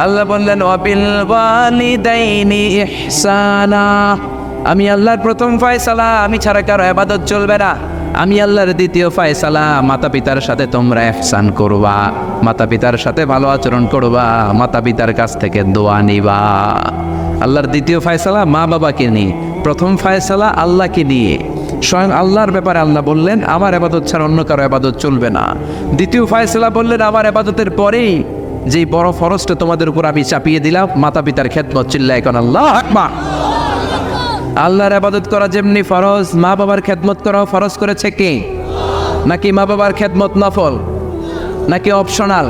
আল্লাহ বললেন ওয়াবিল ওয়ালিদাইনি ইহসানা, আমি আল্লাহর প্রথম ফয়সালা, আমি ছাড়া কারো ইবাদত চলবে না। আমি আল্লাহর দ্বিতীয় ফয়সালা, মাতা পিতার সাথে তোমরা ইহসান করবা, মাতা পিতার সাথে ভালো আচরণ করবা, মাতা পিতার কাছ থেকে দোয়া নিবা। আল্লাহর দ্বিতীয় ফয়সালা মা বাবাকে নিয়ে, প্রথম ফয়সালা আল্লাহকে নিয়ে। স্বয়ং আল্লাহর ব্যাপারে আল্লাহ বললেন আমার ইবাদত ছাড়া অন্য কারো ইবাদত চলবে না। দ্বিতীয় ফয়সালা বললেন আমার ইবাদতের পরেই যেই বড় ফরজটা তোমাদের উপর আমি চাপিয়ে দিলাম, মাতা পিতার খেদমত। চিল্লায় এখন আল্লাহু আকবার। আল্লাহর ইবাদত করা যেমনি ফরজ, মা বাবার খেদমত করাও ফরজ করেছে কে? নাকি মা বাবার খেদমত নফল, নাকি অপশনাল?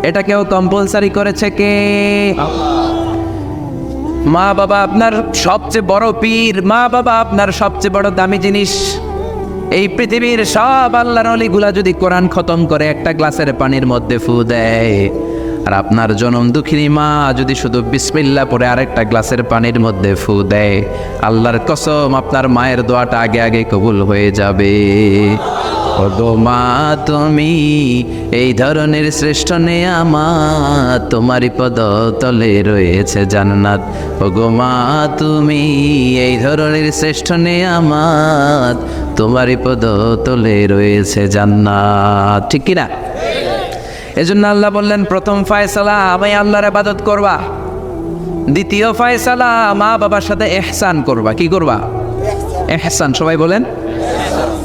এটা কেউ কম্পালসারি করেছে কে? মা বাবা আপনার সবচেয়ে বড় পীর, মা বাবা আপনার সবচেয়ে বড় দামি জিনিস। এই পৃথিবীর সব আল্লাহর ওলিগুলা যদি কোরআন খতম করে একটা গ্লাসের পানির মধ্যে ফু দেয়, আর আপনার জনম দুঃখিনী মা যদি শুধু বিসমিল্লাহ পড়ে আরেকটা গ্লাসের পানির মধ্যে ফু দেয়, আল্লাহর কসম আপনার মায়ের দোয়াটা আগে আগে কবুল হয়ে যাবে। ওগো মা তুমি এই ধরনের শ্রেষ্ঠ নেয়ামত, তোমারই পদতলে রয়েছে জান্নাত। ওগো মা তুমি এই ধরনের শ্রেষ্ঠ নেয়ামত, তোমারই পদতলে রয়েছে জান্নাত। ঠিক কিনা? এজন্য আল্লাহ বললেন প্রথম ফয়সালা আমি আল্লাহর ইবাদত করবা, দ্বিতীয় ফয়সালা মা বাবার সাথে ইহসান করবা। কি করবা? ইহসান। সবাই বলেন।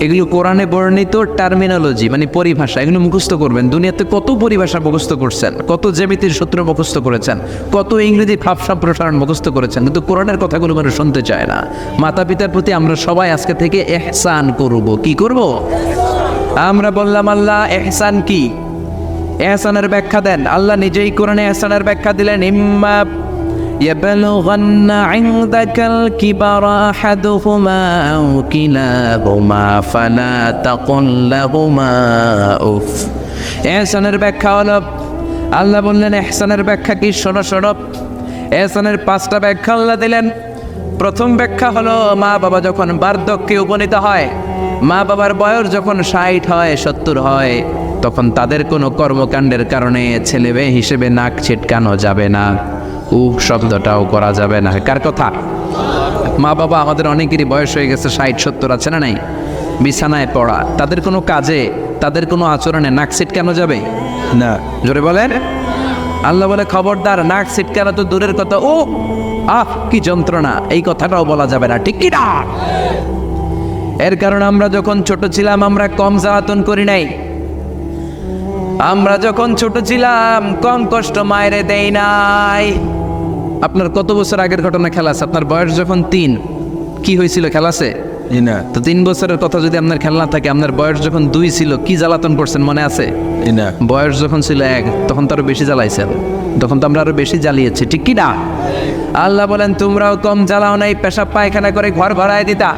এগুলো কোরআনে বর্ণিত টার্মিনোলজি, মানে পরিভাষা, এগুলো মুখস্থ করবেন। দুনিয়াতে কত পরিভাষা মুখস্থ করছেন, কত জ্যামিতির সূত্র মুখস্থ করেছেন, কত ইংরেজি ভাবসা প্রসারণ মুখস্থ করেছেন, কিন্তু কোরআনের কথাগুলো মানুষ শুনতে চায় না। মাতা পিতার প্রতি আমরা সবাই আজকে থেকে ইহসান করব। কি করব? আমরা বললাম আল্লাহ ইহসান কি? ইহসানের ব্যাখ্যা দেন। আল্লাহ নিজেই কোরআনে ইহসানের ব্যাখ্যা দিলেন, ইম্মা يبلغن عندك الكبر أحدهما أو كلاهما فلا تقل لهما أف। ইহসানের ব্যাখ্যা হলো, আল্লাহ বললেন ইহসানের ব্যাখ্যা কি? শোনো শোনো। ইহসানের 5টা ব্যাখ্যা আল্লাহ দিলেন। প্রথম ব্যাখ্যা হলো মা বাবা যখন বার্ধক্যে উপনীত হয়, মা বাবার বয়স যখন 60 হয় 70 হয়, তখন তাদের কোনো কর্মকাণ্ডের কারণে ছেলে মেয়ে হিসেবে নাক ছিটকানো যাবে না, উফ শব্দটাও করা যাবে না। কার কথা? মা বাবা আমাদের অনেকেরই বয়স হয়ে গেছে 60-70, আছে না নাই? বিছানায় পড়া, তাদের কোনো কাজে, তাদের কোনো আচরণে নাক ছিটকানো যাবে না। জোরে বলেন। আল্লাহ বলে খবরদার, নাক ছিটকানো তো দূরের কথা, ও আহ কি যন্ত্রণা, এই কথাটাও বলা যাবে না। ঠিক কি না? এর কারণ আমরা যখন ছোট ছিলাম আমরা কম জ্বালাতন করি নাই। আমরা যখন ছোট ছিলাম কম কষ্ট মায়েরে দেই নাই। আপনার কত বছর আগের ঘটনা খেলা আছে? আপনার বয়স যখন 3, কি হয়েছিল খেলা আছে? না। তো 3 বছরের কথা যদি আপনার খেলা থাকে, আপনার বয়স যখন 2 ছিল কি জ্বালাতন করছেন মনে আছে? না। বয়স যখন ছিল 1 তখন তো আরো বেশি জ্বালাইছেন, তখন তো আমরা আরো বেশি জ্বালিয়েছি। ঠিক কি না? আল্লাহ বলেন তোমরাও কম জ্বালাও নাই, পেশাব পায়খানা করে ঘর ভরায় দিতা,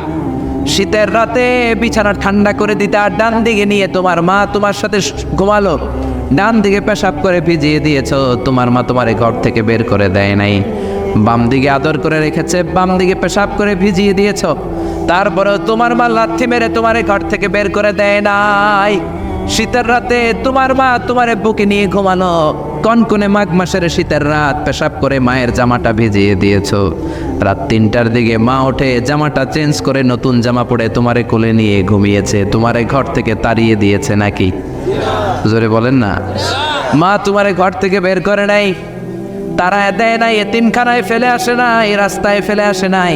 শীতের রাতে বিছানা ঠান্ডা করে দিতা, আর ডান দিকে নিয়ে তোমার মা তোমার সাথে ঘুমালো, ডান দিকে পেশাব করে ভিজিয়ে দিয়েছো, তোমার মা তোমার ঘর থেকে বের করে দেয় নাই। বাম দিকে আদর করে রেখেছে, বাম দিকে পেশাব করে ভিজিয়ে দিয়েছো, তারপরেও তোমার মা লাথি মেরে তোমার ঘর থেকে বের করে দেয় নাই। শীতের রাতে তোমার মা তোমার বুকে নিয়ে ঘুমানো, কনকনে মাঘ মাসের শীতের রাত পেশাব করে মায়ের জামাটা ভিজিয়ে দিয়েছো, রাত 3টার দিকে মা ওঠে জামাটা চেঞ্জ করে নতুন জামা পরে তোমারে কোলে নিয়ে ঘুমিয়েছে, তোমারে ঘর থেকে তাড়িয়ে দিয়েছে নাকি? জোরে বলেন না। মা তোমারে ঘর থেকে বের করে নাই, তারা দেয় নাই, এতিমখানায় ফেলে আসে নাই, রাস্তায় ফেলে আসে নাই।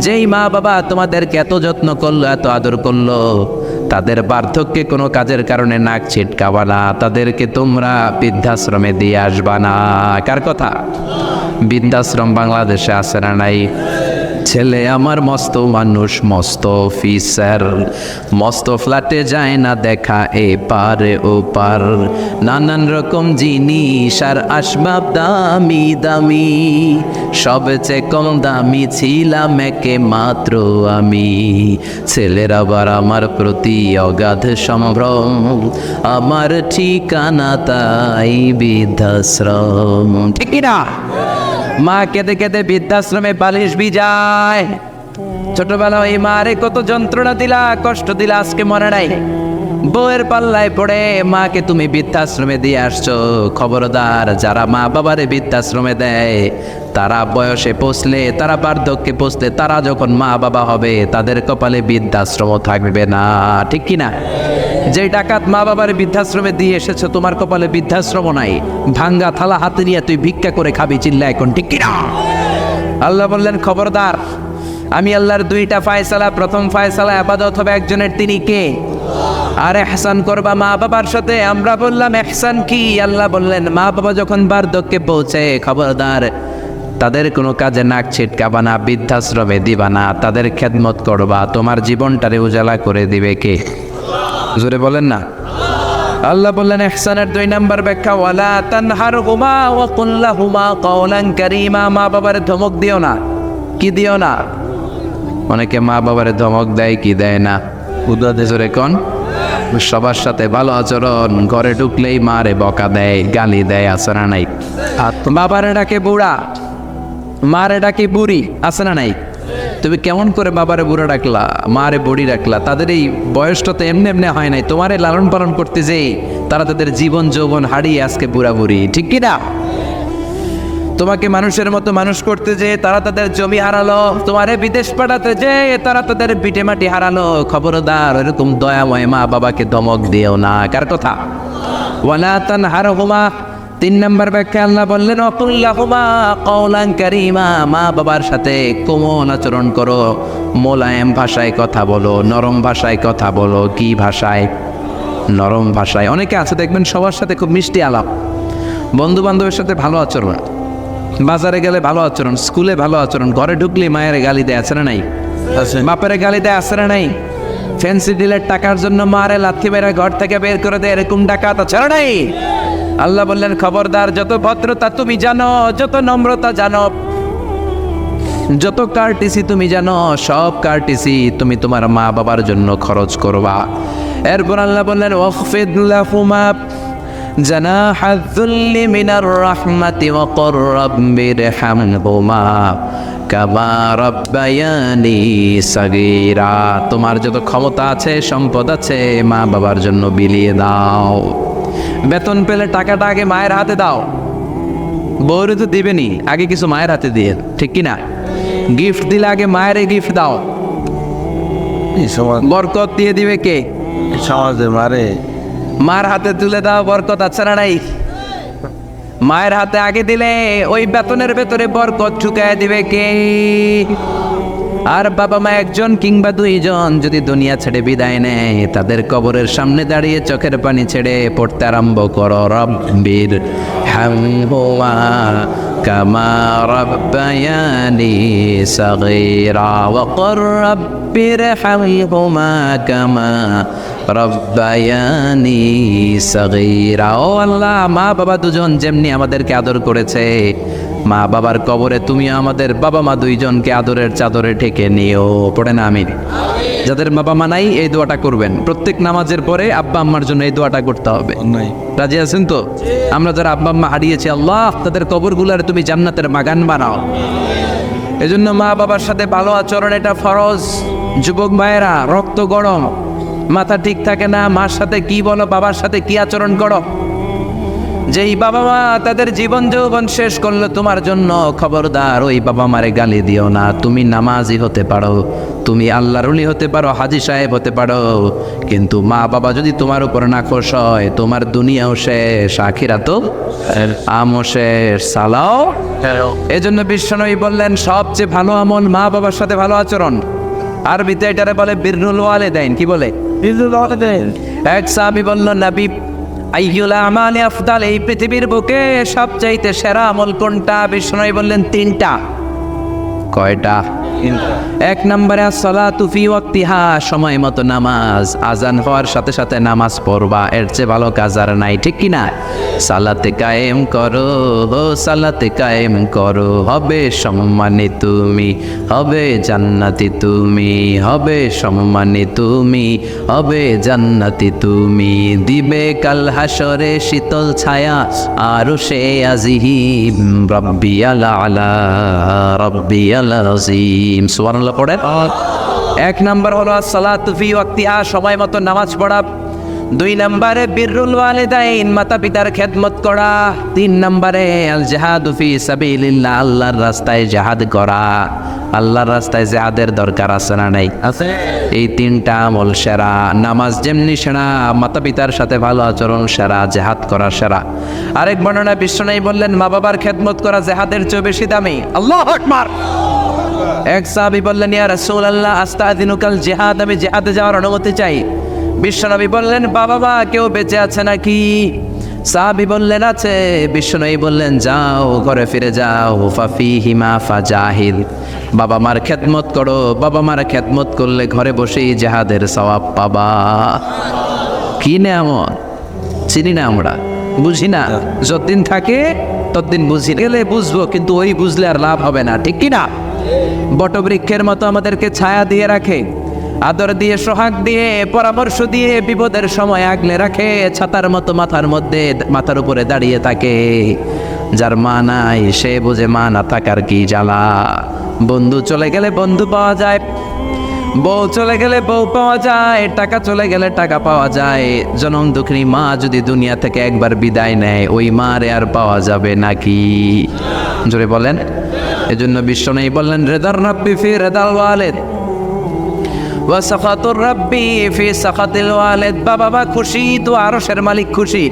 যেই মা বাবা তোমাদেরকে এত যত্ন করলো, এত আদর করলো, তাদের বার্ধক্যে কোনো কাজের কারণে নাক ছিটকাবা না, তাদেরকে তোমরা বৃদ্ধাশ্রমে দিয়ে আসবা না। কার কথা? বৃদ্ধাশ্রম বাংলাদেশে আছে না নাই? ছেলে আমার মস্ত মানুষ, মস্ত অফিসার, মস্ত ফ্ল্যাটে যায় না দেখা এ পার ও পার, নানান রকম জিনিস আর আসবাব দামি দামি, সবচেয়ে কম দামি ছিলাম একে মাত্র আমি। ছেলের আবার আমার প্রতি অগাধ সম্ভ্রম, আমার ঠিকানা তাই বৃদ্ধাশ্রম। ঠিক না? মা কেঁদে কেঁদে বৃদ্ধাশ্রমে বালিশ ভিজায়। ছোটবেলা ওই মারে কত যন্ত্রণা দিলা, কষ্ট দিলা, আজকে মনে নাই? বউয়ের পাল্লায় পড়ে মাকে তুমি বৃদ্ধাশ্রমে দিয়ে আসছো। খবরদার, যারা মা বাবারে বৃদ্ধাশ্রমে দেয় তারা বয়সে পৌঁছলে, তারা বার্ধক্যে পৌঁছলে, তারা যখন মা বাবা হবে তাদের কপালে বৃদ্ধাশ্রম থাকবে না। ঠিক কিনা? যে ডাকাত মা বাবার বৃদ্ধাশ্রমে দিয়ে এসেছো, তোমার কপালে বৃদ্ধাশ্রম নাই, ভাঙ্গা থালা হাতে নিয়ে তুই ভিক্ষা করে খাবি। চিল্লা এখন। ঠিক কিনা? আল্লাহ বললেন খবরদার, আমি আল্লাহর দুইটা ফায়সালা, প্রথম ফায়সালা ইবাদত হবে একজনের, তিনি কে? আর ইহসান করবা মা বাবার সাথে। আমরা বললাম ইহসান কি? আল্লাহ বললেন মা বাবা যখন বার্ধক্যে পৌঁছে, খবরদার তাদের কোনো কাজে নাক ছিটকাবা না, বৃদ্ধাশ্রমে দিবা না, তাদের খেদমত করবা। তোমার জীবনটারে উজালা করে দিবে কে? জোরে বলেন না। আল্লাহ বললেন ইহসানের 2 নাম্বার ব্যাখ্যা, ওয়ালা তানহারহুমা ওয়া কুল লাহুমা কাওলান কারীমা। মা বাবারে ধমক দিও না। কি দিও না? অনেকে মা বাবারে ধমক দেয়, কি দেয় না? উদাদে জোরে কোন? সবার সাথে ভালো আচরণ, ঘরে ঢুকলেই মারে বকা দেয়, গালি দেয়, আছে না নাই? আর বাবারে ডাকে বুড়া, মারে ডাকে বুড়ি, আছে না নাই? তুমি কেমন করে বাবারে বুড়া ডাকলা, মারে বুড়ি ডাকলা? তাদের এই বয়সটা তো এমনি এমনি হয় নাই। তোমারে লালন পালন করতে যেই তারা তাদের জীবন যৌবন হারিয়ে আজকে বুড়া বুড়ি, ঠিক কি না? তোমাকে মানুষের মতো মানুষ করতে যে তারা তাদের জমি হারালো, তোমারে বিদেশ পাঠাতে যে তারা তাদের ভিটে মাটি হারালো। খবরদার এরকম দয়াময় মা বাবাকে ধমক দিও না। কার কথা? ওয়ালা তানহারহুমা। 3 নাম্বার ব্যাখ্যা আল্লাহ বললেন ওয়াকুল লাহুমা কাওলান কারীমা। মা বাবার সাথে কোমল আচরণ করো, মোলায়েম ভাষায় কথা বলো, নরম ভাষায় কথা বলো। কি ভাষায়? নরম ভাষায়। অনেকে আছে দেখবেন সবার সাথে খুব মিষ্টি আলাপ, বন্ধু বান্ধবের সাথে ভালো আচরণ, বাজারে গেলে ভালো আচরণ, স্কুলে ভালো আচরণ, ঘরে ঢুকলে মায়ের গালি দেয়, আছে না নাই? বাপের গালি দেয়, আছে না নাই? ফ্যান্সি ডিলের টাকার জন্য মারে লাথি মেরে ঘর থেকে বের করে দেয়, এরকম ডাকাত আছে না নাই? আল্লাহ বললেন খবরদার, যত ভদ্রতা তুমি জানো, যত নম্রতা জানো, যত কার্টিসি তুমি জানো, সব কার্টিসি তুমি তোমার মা বাবার জন্য খরচ করবা। এরপর আল্লাহ বললেন ওয়াখফিদ লাহুমা জানাহায যুল্লি মিনার রাহমাতি ওয়া কুর রাব্বিরহামহুমা কামা রাব্বায়ানি সাগীরা। তোমার যত ক্ষমতা আছে, সম্পদ আছে, মা বাবার জন্য বিলিয়ে দাও। বেতন পেলে টাকাটা আগে মায়ের হাতে দাও। বউরে তো দিবেনি, আগে কিছু মায়ের হাতে দিয়ে, ঠিক কি না? গিফট দিলে আগে মায়ের গিফট দাও। এই সমাজ, বরকত দিয়ে দিবে কে? এই সমাজে মারে মার হাতে তুলে দাও, বরকত আছে না নাই? মায়ের হাতে আগে দিলে ওই বেতনের ভেতরে বরকত ঢুকায় দিবে কে? আর বাবা মা একজন কিংবা 2 জন যদি দুনিয়া ছেড়ে বিদায় নেয়, তাদের কবরের সামনে দাঁড়িয়ে চোখের পানি ছেড়ে পড়তে আরম্ভ করো রব্বির হামহুমা কামা রাব্বায়ানি সাগীরা ওয়া কুর রাব্বির হামহুমা কামা রাব্বায়ানি সাগীরা। ও আল্লাহ, মা বাবা দুজন যেমনি আমাদেরকে আদর করেছে, মা বাবার কবরে তুমি আমাদের বাবা মা 2 জনকে আদরের চাদরে ঢেকে নিও। পড়ে না আমিন। যাদের বাবা মা নাই এই দোয়াটা করবেন, প্রত্যেক নামাজের পরে আব্বা আম্মার জন্য এই দোয়াটা করতে হবে। নাই রাজি আছেন তো? আমরা যারা আব্বা আম্মা হারিয়েছি, আল্লাহ তাদের কবরগুলার তুমি জান্নাতের বাগান বানাও। এজন্য মা বাবার সাথে ভালো আচরণ এটা ফরজ। যুবক ভাইয়েরা, রক্ত গরম, মাথা ঠিক থাকে না, মার সাথে কি বলো, বাবার সাথে কি আচরণ করো। যেই বাবা মা তাদের জীবন যৌবন শেষ করলো তোমার জন্য, খবরদার ওই বাবা মারে গালি দিও না। তুমি নামাজি হতে পারো, তুমি আল্লাহর ওলি হতে পারো, হাজী সাহেব হতে পারো, কিন্তু মা বাবা যদি তোমার উপর নাখোশ হয়, তোমার দুনিয়াও শেষ, আখিরাতও আমও শেষ। সালাও। এজন্য বিশ্বনবী বললেন সবচেয়ে ভালো আমল মা বাবার সাথে ভালো আচরণ। আরবিতে এটারে বলে বিররুল ওয়ালিদাইন। কি বলে? বিররুল ওয়ালিদাইন। এক সাহাবী বলল, নবী আইয়ুল আমালি আফদাল, এই পৃথিবীর বুকে সবচাইতে সেরা আমল কোনটা? বিষ্ণু বললেন 3টা। কয়টা? 1 নম্বরে আসসালাতু ফি ওয়াক্তিহা, সময় মতো নামাজ, আজান হওয়ার সাথে সাথে নামাজ পড়বা, এর চেয়ে ভালো কাজ আর নাই, ঠিক কি না? সালাতে কায়েম করো, সালাতে কায়েম করো, হবে সম্মানী তুমি, হবে জান্নাতি তুমি, হবে সম্মানী তুমি, হবে জান্নাতি তুমি, দিবে কাল হাসরে শীতল ছায়া আরশে আজিম, রাব্বিয়াল আলা রাব্বিয়াল আযীম। সুবহানাল্লাহ পড়েন। 1 নাম্বার হলো আসসালাতু ফি ওয়াক্তিহা, সময় মতো নামাজ পড়া। 2 নম্বরে বিররুল ওয়ালিদাইন, মাতা পিতার খেদমত করা। 3 নম্বরে আল জিহাদু ফি সাবিলিল্লাহ, আল্লাহর রাস্তায় জিহাদ করা। আল্লাহর রাস্তায় জিহাদের দরকার আছে না নাই? আছে। এই 3টা আমল সেরা। নামাজ যেমনি সেরা, মাতা পিতার সাথে ভালো আচরণ সেরা, জিহাদ করা সেরা। আরেক বর্ণনা বিশ্বনবী বললেন মা বাবার খেদমত করা জিহাদের চেয়ে বেশি দামি। আল্লাহু আকবার। এক সাহাবী বললেন, ইয়া রাসূলুল্লাহ আস্তাযিনুকাল জিহাদ, আমি জিহাদে যাওয়ার অনুমতি চাই। বিশ্বনবী বললেন, বাবা মা কেউ বেঁচে আছে নাকি? সাহাবী বললেন, আছে। বিশ্বনবী বললেন, যাও ঘরে ফিরে যাও, ফাফিহিমা ফাজাহিদ, বাবা মার খেদমত করো, বাবা মার খেদমত করলে ঘরে বসেই জিহাদের সওয়াব পাবা। কি নেয়ামত, চিনি না আমরা, বুঝি না, যতদিন থাকে ততদিন বুঝি না। গেলে বুঝবো, কিন্তু ওই বুঝলে আর লাভ হবে না, ঠিক কি না? বটবৃক্ষের মতো আমাদেরকে ছায়া দিয়ে রাখে, আদর দিয়ে, সোহাগ দিয়ে, পরামর্শ দিয়ে, বিপদের সময় আগলে রাখে, ছাতার মতো মাথার উপরে দাঁড়িয়ে থাকে। যার মা নাই সে বুঝে মা না থাকার কি জ্বালা। বন্ধু চলে গেলে বন্ধু পাওয়া যায়, বউ চলে গেলে বউ পাওয়া যায়, টাকা চলে গেলে টাকা পাওয়া যায়। জনম দুঃখিনী মা যদি দুনিয়া থেকে একবার বিদায় নেয়, ওই মারে আর পাওয়া যাবে নাকি? জোরে বলেন। এজন্য বিশ্বনবী বললেন, রেদার রাব্বি ফি রেদাল ওয়ালিদ ওয়া সাখাতুর রাব্বি ফি সাখাতিল ওয়ালিদ। বাবা মা খুশি তো আরশের মালিক খুশি,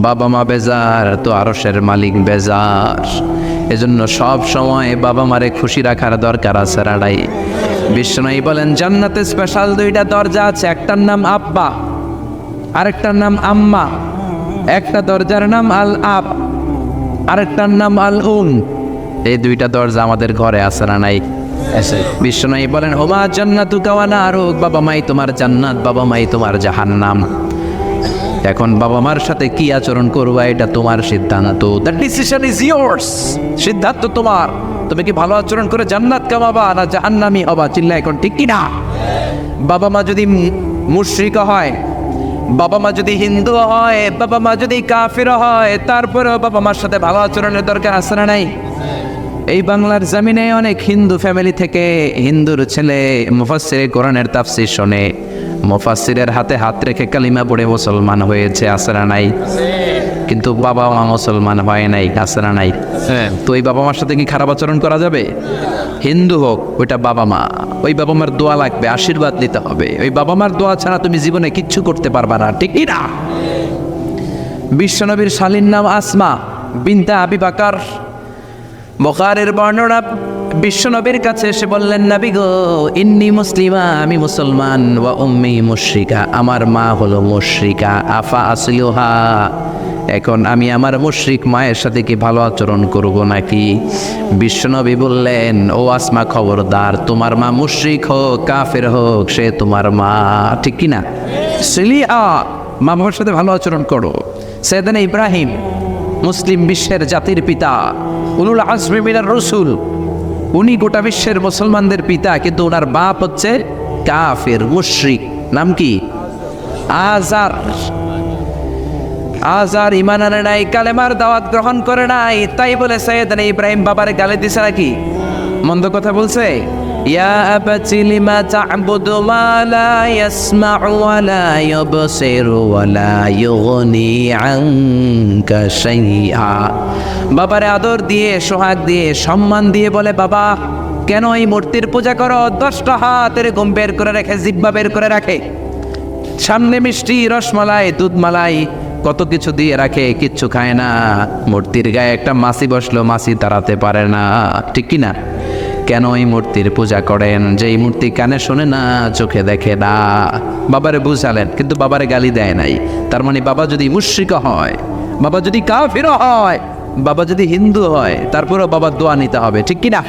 বাবা মা বেজার তো আরশের মালিক বেজার। এজন্য সব সময় বাবা মারে খুশি রাখার দরকার আছে রাড়াই। বিশ্বনবী বলেন, জান্নাতে স্পেশাল দুইটা দরজা আছে, একটার নাম আব্বা, আরেকটার নাম আম্মা। একটা দরজার নাম আল আব, আরেকটার নাম আল উম। এই দুইটা দরজা আমাদের ঘরে আছে না নাই? বিশ্বনবী বলেন, হুমা জান্নাতুকা ওয়া নারুক, বাবা মাই তোমার জান্নাত, বাবা মাই তোমার জাহান্নাম। এখন বাবা মার সাথে কি আচরণ করবা এটা তোমার সিদ্ধান্ত, দ্য ডিসিশন ইজ ইয়ার্স। সিদ্ধান্ত তোমার, তুমি কি ভালো আচরণ করে জান্নাত কামাবা না জাহান্নামী হবা? চিল্লা এখন, ঠিক কি না? বাবা মা যদি মুশরিক হয়, বাবা মা যদি হিন্দু হয়, বাবা মা যদি কাফির হয়, তারপরেও বাবা মার সাথে ভালো আচরণের দরকার আছে না নাই? এই বাংলার জমিনে অনেক হিন্দু ফ্যামিলি থেকে হিন্দুর ছেলে মুফাসসিরে কোরআনের তাফসীর শোনে, মুফাসসিরের হাতে হাত রেখে কালিমা পড়ে মুসলমান হয়েছে, আছে না নাই? কিন্তু বাবা মা মুসলমান হয় নাই, আছে না নাই? তো এই বাবা মার সাথে কি খারাপ আচরণ করা যাবে? হিন্দু হোক, ওইটা বাবা মা, ওই বাবা মার দোয়া লাগবে, আশীর্বাদ নিতে হবে। ওই বাবা মার দোয়া ছাড়া তুমি জীবনে কিচ্ছু করতে পারবা না, ঠিক কি না? বিশ্বনবীর শালীর নাম আসমা বিনতে আবি বকর। বুখারীর বর্ণনা, বিশ্বনবীর কাছে এসে বললেন, নবী গো, ইন্নী মুসলিমা, আমি মুসলমান, ওয়া উম্মি মুশরিকা, আমার মা হলো মুশরিকা, আফা আসলুহা, এখন আমি আমার মুশরিক মায়ের সাথে কি ভালো আচরণ করব নাকি? বিশ্বনবী বললেন, ও আসমা খবরদার, তোমার মা মুশরিক হোক কাফের হোক, সে তোমার মা, ঠিক কি না? সিলিয়া, মা বাবার সাথে ভালো আচরণ করো। সাইয়েদনা ইব্রাহিম, মুসলিম বিশ্বের জাতির পিতা, উলুল আজমি মিনার রাসূল, উনি গোটা বিশ্বের মুসলমানদের পিতা, কিন্তু ওনার বাপ হচ্ছে কাফের মুশরিক। নাম কি? আজার। আজার ঈমান আনে নাই, কালেমার দাওয়াত গ্রহণ করে নাই, তাই বলে সাইয়েদনা ইব্রাহিম বাবারে গালি দিছে নাকি? মন্দ কথা বলছে? ইয়া আবাতি লিমা তা'বুদু মা লা ইয়াসমা'ু ওয়া লা ইউবসিরু ওয়া লা ইউগনি আনকা শাইআ। বাবারে আদর দিয়ে, সোহাগ দিয়ে, সম্মান দিয়ে বলে, বাবা কেন এই মূর্তির পূজা করো? 10টা হাত এরকম বের করে রাখে, জিহ্বা বের করে রাখে, সামনে মিষ্টি, রসমালাই, দুধমালাই, কত কিছু দিয়ে রাখে, কিচ্ছু খায় না। মূর্তির গায়ে একটা মাছি বসলো, মাছি তাড়াতে পারে না, ঠিক কি না? কেন এই মূর্তির পূজা করেন? যে এই মূর্তি কানে শোনে না, চোখে দেখে না। বাবারে বুঝালেন, কিন্তু বাবারে গালি দেয় নাই। তার মানে বাবা যদি মুশরিক হয়, বাবা যদি কাফির হয়, বাবা যদি হিন্দু হয়, তারপরেও বাবার দোয়া নিতে হবে, ঠিক কি না?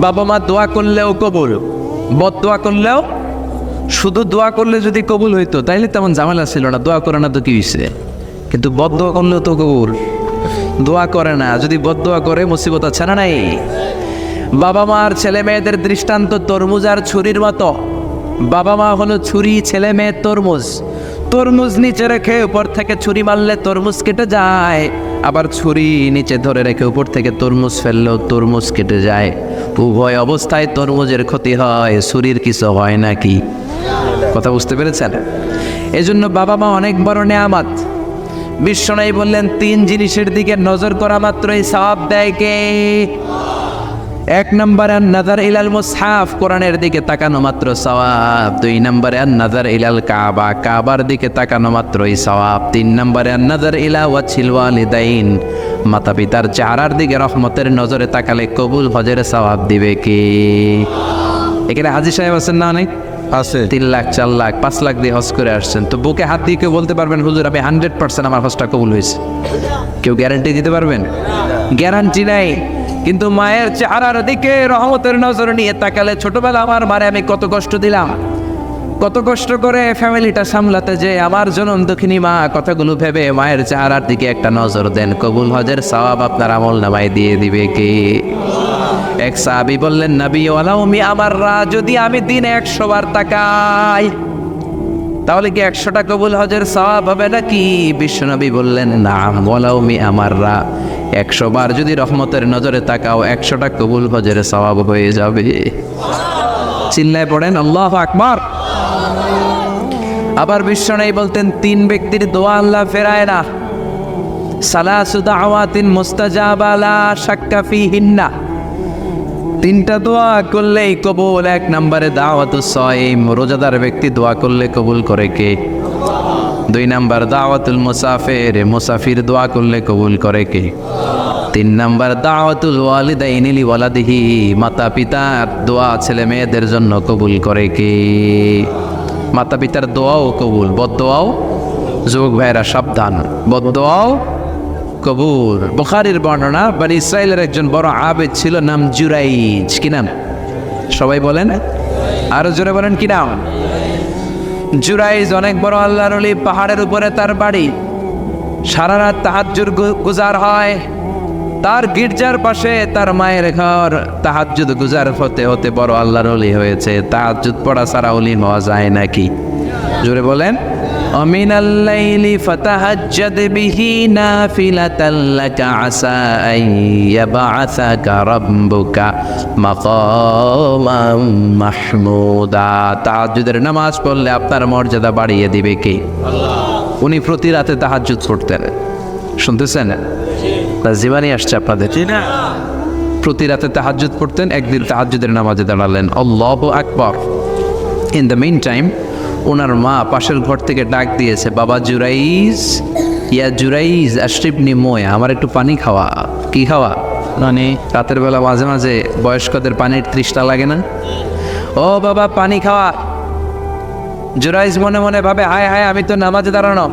বাবা মা দোয়া করলেও কবুল, বদ দোয়া করলেও। শুধু দোয়া করলে যদি কবুল হইতো তাইলে তেমন ঝামেলা ছিল না, দোয়া করে না তো কি হয়েছে? কিন্তু বদ দোয়া করলেও তো কবুল। দোয়া করে না, যদি বদ দোয়া করে মুসিবত আছে না নাই? বাবা মার ছেলে মেয়েদের দৃষ্টান্ত তরমুজ আর ছুরির মতো। বাবা মা হলো ছুরি, ছেলে মেয়ে তরমুজ। তরমুজ নিচে রেখে উপর থেকে ছুরি মারলে তরমুজ কেটে যায়, আবার ছুরি নিচে ধরে রেখে উপর থেকে তরমুজ ফেললেও তরমুজ কেটে যায়। উভয় অবস্থায় তরমুজের ক্ষতি হয়, ছুরির কিছু হয় নাকি? কথা বুঝতে পেরেছেন? এজন্য বাবা মা অনেক বড় নেয়ামত। বিশ্বনবী বললেন, 3 জিনিসের দিকে নজর করা মাত্রই সওয়াব দেয় কে? 1 নম্বরে আন-নাযার ইলাল মুসহাফ, কোরআনের দিকে তাকানো মাত্র সওয়াব। 2 নম্বরে আন-নাযার ইলাল কাবা, কাবার দিকে তাকানো মাত্রই সওয়াব। 3 নম্বরে আন-নাযার ইলা ওয়াজহিল ওয়ালিদাইন, মাতা পিতার চেহারার দিকে রহমতের নজরে তাকালে কবুল হজের সওয়াব দিবে কি? এখানে হাজী সাহেব আছেন না? অনেক আছে। 3 লাখ 4 লাখ 5 লাখ দিয়ে হজ করে আসছেন, তো বুকে হাত দিয়ে কেউ বলতে পারবেন হুজুর আমি 100% আমার হজটা কবুল হয়েছে? কেউ গ্যারান্টি দিতে পারবেন? গ্যারান্টি নাই। কিন্তু মায়ের চেহারার দিকে রহমতের নজর নিয়ে তাকালে, ছোটবেলা আমার মারে আমি কত কষ্ট দিলাম, কত কষ্ট করে ফ্যামিলিটা সামলাতে, যে আমার জনম দুঃখিনী মা, কথাগুলো ভেবে মায়ের চেহারার দিকে একটা নজর দেন, কবুল হজের সওয়াব আপনার আমল নামায় দিয়ে দিবে কি? এক সাহাবী বললেন, নবী ওয়ালাউমি আমাররা, যদি আমি দিনে 100 বার তাকাই তাহলে কি 100টা কবুল হজের সওয়াব হবে নাকি? বিশ্বনবী বললেন, নাম ওয়ালাউমি আমাররা, 100 বার যদি রহমতের নজরে তাকাও 100টা কবুল হজের সওয়াব হয়ে যাবে। চিল্লায় পড়েন আল্লাহু আকবার। আবার বিশ্বনবী বলতেন, 3 ব্যক্তির দোয়া আল্লাহ ফেরায় না, সালাসু দাওয়াতিন মুস্তাজাবা লা শাক্কা ফিহিন্না, 3টা দোয়া করলেই কবুল। 1 নম্বরে দাওয়াতুস সাইম, রোজাদার ব্যক্তি দোয়া করলে কবুল করে কে? 2 নম্বর দাওয়াতুল মুসাফির, মুসাফির দোয়া করলে কবুল করে কে? 3 নম্বর দাওয়াতুল ওয়ালিদাইনি লিওয়ালাদিহি, মাতা পিতার দোয়া ছেলে মেয়েদের জন্য কবুল করে কে? মাতা পিতার দোয়াও কবুল, বদদোয়াও, যুবক ভাইরা সাবধান, বদদোয়াও কবুল। বুখারীর বর্ণনা, বনি ইসরাইলের একজন বড় আবেদ ছিল, নাম জুরাইজ। কি নাম? সবাই বলেন, আরো জোরে বলেন, কি নাম? জুরাইজ অনেক বড় আল্লাহর ওলি, পাহাড়ের উপরে তার বাড়ি, সারা রাত তাহাজ্জুদ গুজার হয়। তার গির্জার পাশে তার মায়ের ঘর, তাহাজ্জুদ গুজার হতে হতে বড় আল্লাহর ওলি হয়েছে। তাহাজ্জুদ পড়া ছাড়া ওলি হওয়া যায় নাকি? জোরে বলেন। অমিনাল লাইলি ফাতাহাজ্জাদ বিহি নাফিলাতাল লাকা আসা আন ইয়াবআসাকা রাব্বুকা মাকামান মাহমুদা। তাহাজ্জুদের নামাজ পড়লে আপনার মর্যাদা বাড়িয়ে দিবে কে? আল্লাহ। উনি প্রতি রাতে তাহাজ্জুদ পড়তেন, শুনতেছেন? জীবানি আসছে আপনাদের, প্রতি রাতে তাহাজ্জুদ পড়তেন। একদিন তাহাজ্জুদের নামাজে দাঁড়ালেন, আল্লাহু আকবার। ইন দ্য মিন টাইম ওনার মা পাশের ঘর থেকে ডাক দিয়েছে, বাবা জুরাইজ, ইয়া জুরাইজ আশরিবনি মোয়া, আমার একটু পানি খাওয়া। কি খাওয়া? মানে রাতের বেলা মাঝে মাঝে বয়স্কদের পানির তৃষ্ণা লাগে না? ও বাবা পানি খাওয়া। জুরাইজ মনে মনে ভাবে, হায় হায়, আমি তো নামাজে দাঁড়ানো,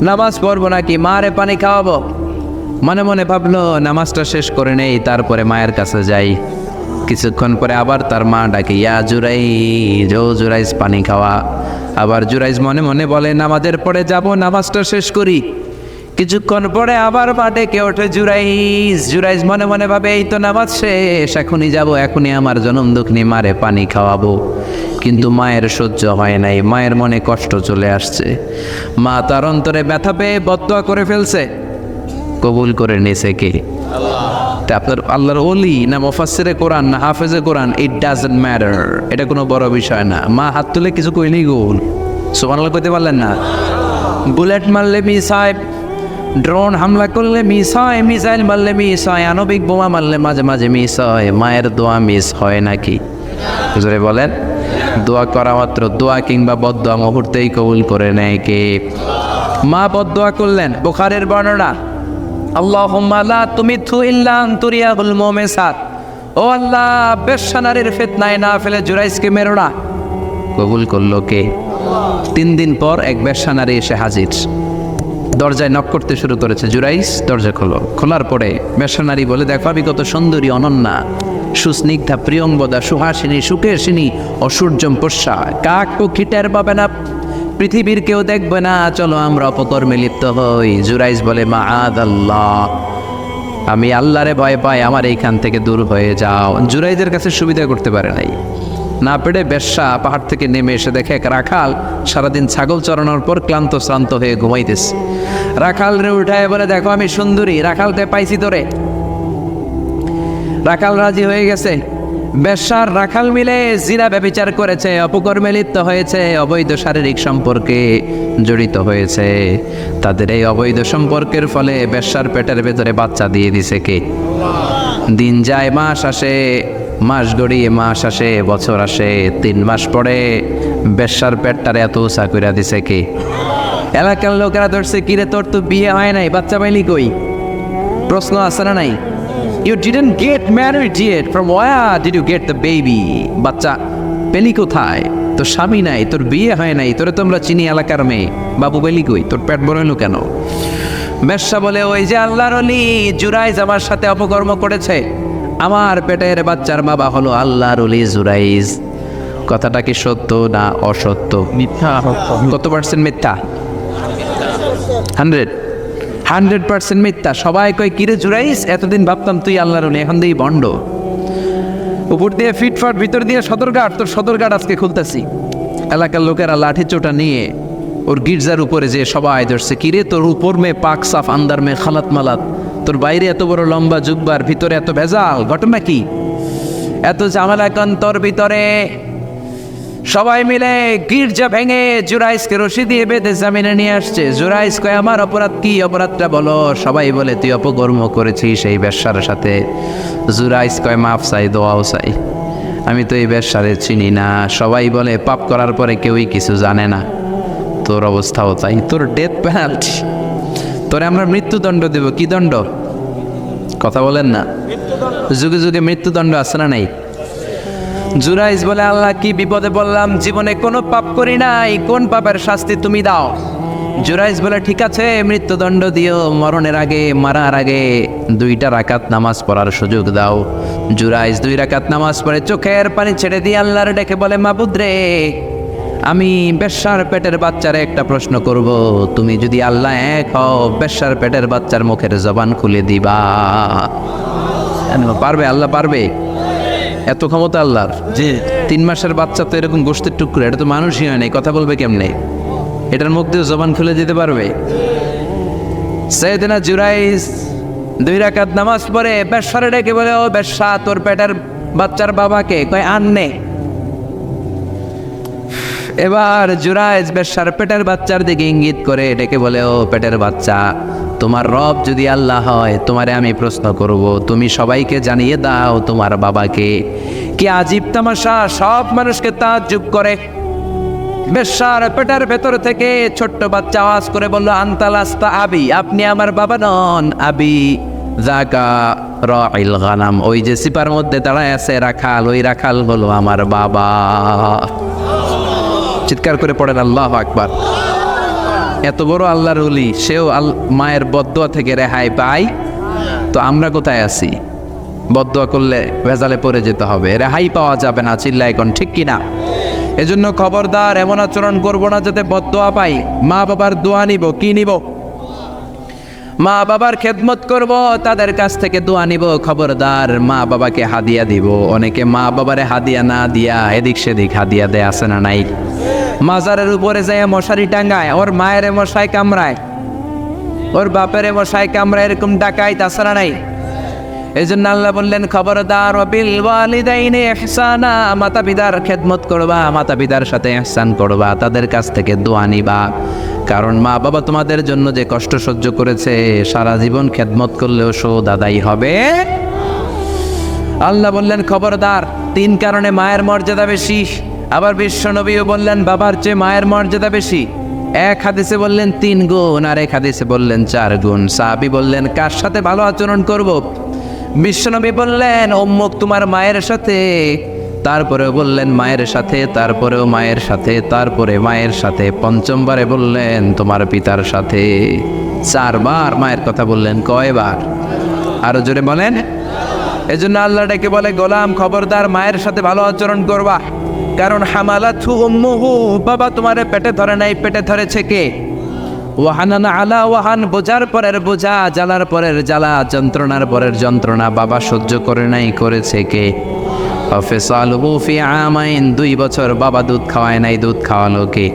নামাজ পড়বো নাকি, মারে পানি খাওয়াবো। মনে মনে ভাবলো নামাজটা শেষ করে নেই, তারপরে মায়ের কাছে যাই। কিছুক্ষণ পরে আবার তার মা ডাকে, ইয়া জুরাইজ, ও জুরাইজ পানি খাওয়া। আবার জুরাইজ মনে মনে বলে, নামাজের পরে যাব, নামাজটা শেষ করি। কিছুক্ষণ পরে আবার মা ডেকে ওঠে, জুরাইজ। জুরাইজ মনে মনে ভাবে, এই তো নামাজ শেষ, এখনই যাব, এখনই আমার জনম দুঃখিনী মারে পানি খাওয়াবো। কিন্তু মায়ের সহ্য হয় নাই, মায়ের মনে কষ্ট চলে আসছে। মা তার অন্তরে ব্যথা পেয়ে বদদোয়া করে ফেলছে, কবুল করে নিয়েছে কে? আল্লাহ। আপনার আল্লাহর ওলি না মুফাসসিরে কোরআন না হাফেজে কোরআন, ইট ডাজন্ট ম্যাটার, এটা কোনো বড় বিষয় না। মা হাত তুলে কিছু কইলেই গোল, সুবহানাল্লাহ কইতে পারলেন না? বুলেট মারলে মিস হয়, ড্রোন হামলা করলে মিস হয়, মিসাইল মারলে মিস হয়, আণবিক বোমা মারলে মাঝে মাঝে মিস হয়। মায়ের দোয়া মিস হয় নাকি? জোরে বলেন। দোয়া করা মাত্র, দোয়া কিংবা বদদোয়া মুহূর্তেই কবুল করে নেয় কে? মা বদদোয়া করলেন। বুখারীর বর্ণনা, আল্লাহুম্মা লা তুমিতহু ইল্লা আন তুরিয়াহুল মুমিসাত, ও আল্লাহ বেশ্যা নারীর ফিতনায় না ফেলে জুরাইজকে মেরো না। কবুল করলো কে? 3 দিন পর এক বেশ্যা নারী এসে হাজির, দরজায় নক করতে শুরু করেছে। জুরাইজ দরজা খোলো। খোলার পরে বেশ্যা নারী বলে, দেখো আমি কত সুন্দরী, অনন্যা, সুস্নিগ্ধা, প্রিয়ংবদা, সুহাসিনী, সুকেশিনী, অসূর্যম পোষ্যা, কাক পক্ষী টের পাবে না, পৃথিবীর কেউ দেখবে না, চলো আমরা অপকর্মে লিপ্ত হই। জুরাইজ বলে, মাআদাল্লাহ, আমি আল্লাহরে ভয় পাই, আমার এইখান থেকে দূর হয়ে যাও। জুরাইজের কাছে সুবিধা করতে পারে নাই, না পেরে বেশ্যা পাহাড় থেকে নেমে এসে দেখে এক রাখাল সারাদিন ছাগল চড়ানোর পর ক্লান্ত শ্রান্ত হয়ে ঘুমাইতেছে। রাখাল রে উঠায় বলে, দেখো আমি সুন্দরী, রাখালকে পাইছি তোরে। রাখাল রাজি হয়ে গেছে। বেশ্যার রাখাল মিলে জিনা ব্যভিচার করেছে, অপকর্মে লিপ্ত হয়েছে, অবৈধ শারীরিক সম্পর্কে জড়িত হয়েছে। তাদের এই অবৈধ সম্পর্কের ফলে বেশ্যার পেটের ভেতরে বাচ্চা দিয়ে দিছে কে? দিন যায়, মাস আসে, মাস গড়িয়ে মাস আসে, বছর আসে, 3 মাস পরে বেশ্যার পেটটারে এত উঁচা কইরা দিছে কে? এলাকার লোকেরা ধরছে, কিরে তোর তো বিয়ে হয় নাই, বাচ্চা পাইলি কই? প্রশ্ন আছে না নাই? You didn't get married yet. From where did you get the baby? বাচ্চা পেলি কোথায়? তোর স্বামী নাই, তোর বিয়ে হয় নাই, তোরে তোমরা চিনি এলাকার মেয়ে, বাবু পেলি কই? তোর পেট বড় হলো কেন? বেশ্যা বলে, ওই যে আল্লাহর ওলি জুরাইজ আমার সাথে অপকর্ম করেছে, আমার পেটের বাচ্চার বাবা হলো আল্লাহর ওলি জুরাইজ। কথাটা কি সত্য না অসত্য? মিথ্যা। কত পার্সেন্ট মিথ্যা? 100% মিথ্যা। সবাই কয় কিরে জুরাইস, এতদিন ভাবতাম তুই আল্লাহর ওলি, এখন দিয়ে বন্ড। উপর দিয়ে ফিটফাট, ভিতর দিয়ে সদরঘাট। তোর সদরঘাট আজকে খুলতেছি। এলাকার লোকেরা লাঠি চোটা নিয়ে ওর গির্জার উপরে যে সবাই ধরছে, কিরে তোর উপর মে পাক সাফ, আন্দার মে খালাত মালাত, তোর বাইরে এত বড় লম্বা জুব্বার, ভিতরে এত ভেজাল, ঘটনা কি? এত ঝামেলা কন তোর ভিতরে? সবাই মিলে গির্জা ভেঙে জুরাইসকে রশি দিয়ে বেঁধে জামিনে নিয়ে আসছে। জুরাইস কয়, আমার অপরাধ কি? অপরাধটা বলো। সবাই বলে, তুই অপকর্ম করেছিস সেই বেশ্যার সাথে। জুরাইস কয়, মাফ চাই, দোয়াও চাই, আমি তো এই বেশ্যারে চিনি না। সবাই বলে, পাপ করার পরে কেউই কিছু জানে না, তোর অবস্থাও তাই, তোর ডেথ পেনাল্টি, তোরে আমরা মৃত্যুদণ্ড দেব। কি দণ্ড? কথা বলেন না। যুগে যুগে মৃত্যুদণ্ড আছে না নাই? জুরাইজ বলে, আল্লাহ কি বিপদে বললাম, জীবনে কোনো পাপ করি নাই, কোন পাপের শাস্তি তুমি দাও? জুরাইজ বলে, ঠিক আছে মৃত্যুদণ্ড দিও, মরণের আগে, মারার আগে 2 রাকাত নামাজ পড়ার সুযোগ দাও। জুরাইজ 2 রাকাত নামাজ পড়ে চোখের পানি ছেড়ে দিয়ে আল্লাহর ডেকে বলে, মাবুদ রে, আমি বেশ্যার পেটের বাচ্চারে একটা প্রশ্ন করব, তুমি যদি আল্লাহ এক হও, বেশ্যার পেটের বাচ্চার মুখের জবান খুলে দিবা? পারবে? আল্লাহ পারবে? এত ক্ষমতা আল্লাহর। জি 3 মাসের বাচ্চা তো এরকম গোশতের টুকরো, এটা তো মানুষই হয় নাই, কথা বলবে কেমনে? এটার মুখ দিয়ে জবান খুলে দিতে পারবে? সাইয়েদনা জুরাইজ 2 রাকাত নামাজ পড়ে বেশ্যারে ডেকে বলে, ও বেশ্যা, তোর পেটের বাচ্চার বাবাকে? কয়, আননে। এবার জুরাইজ বেশ্যার পেটের বাচ্চার দিকে ইঙ্গিত করে ডেকে বলে, ও পেটের বাচ্চা, তোমার রব যদি আল্লাহ হয়, তোমারে আমি প্রশ্ন করব, তুমি সবাইকে জানিয়ে দাও তোমার বাবাকে। কি আজীব তামাশা, সব মানুষকে তাজ্জুব করে। বেশ্যার পেটের ভেতর থেকে ছোট্ট বাচ্চা আওয়াজ করে বলল, আনতালাস্তা আবি, আপনি আমার বাবা নন। আবি জাকা রাইল গানাম, ওই যে সিপার মধ্যে দাঁড়ায় আছে রাখাল, ওই রাখাল হলো আমার বাবা। চিৎকার করে পড়েন আল্লাহু আকবার। এত বড় আল্লাহর ওলি, সেও মায়ের বদদোয়া থেকে রেহাই পায়, তো আমরা কোথায় আছি? বদদোয়া করলে ভেজালে পড়ে যেতে হবে, রেহাই পাওয়া যাবে না। চিল্লায় এখন ঠিক কিনা? এজন্য খবরদার এমন আচরণ করবো না যাতে বদদোয়া পাই। মা বাবার দোয়া নিব, কি নিব? মা বাবার খেদমত করব, তাদের কাছ থেকে দোয়া নিব। খবরদার মা বাবাকে হাদিয়া দিব। অনেকে মা বাবারে হাদিয়া না দিয়া এদিক সেদিক হাদিয়া দেয়, আছে না নাই? মাজারের উপরে যায় মশারি টাঙ্গায়, ওর মায়ের মশাই কামড়ায়, ওর বাপের মশাই কামড়ায়, এরকম ডাকাইত, আছে না নাই? এই জন্য আল্লাহ বললেন, খবরদার বিল ওয়ালিদাইনি ইহসানা, মাতা পিতার খেদমত করবা, মাতা পিতার সাথে ইহসান করবা, তাদের কাছ থেকে দোয়া নিবা। কারণ মা বাবা তোমাদের জন্য যে কষ্ট সহ্য করেছে, সারা জীবন খেদমত করলেও শোধ আদায় হবে। আল্লাহ বললেন, খবরদার 3 কারণে মায়ের মর্যাদা বেশি। আবার বিশ্ব নবীও বললেন, বাবার চেয়ে মায়ের মর্যাদা বেশি। 1 হাদিসে বললেন 3 গুণ, আর 1 হাদিসে বললেন 4 গুণ। সাহাবী বললেন, কার সাথে ভালো আচরণ করব? বিশ্বনবী বললেন, অম্মুক, তোমার মায়ের সাথে। তারপরেও বললেন মায়ের সাথে, তারপরেও মায়ের সাথে, তারপরে মায়ের সাথে, 5মবারে বললেন তোমার পিতার সাথে। 4 বার মায়ের কথা বললেন। কয়বার? আরো জোরে বলেন। এজন্য আল্লাহ ডেকে বলে, গোলাম খবরদার মায়ের সাথে ভালো আচরণ করবা। কারণ হামালাতহু উম্মুহু, বাবা তোমারে পেটে ধরে নাই, পেটে ধরেছে কে? ওয়াহানান আলা ওয়াহান, বোঝার পরের বোঝা, জ্বালার পরের জ্বালা, যন্ত্রণার পরের যন্ত্রণা বাবা সহ্য করে নাই, করেছে কে? ফিসালুহু ফি আমাইন, 2 বছর বাবা দুধ খাওয়ায় নাই, দুধ খাওয়ালো কে?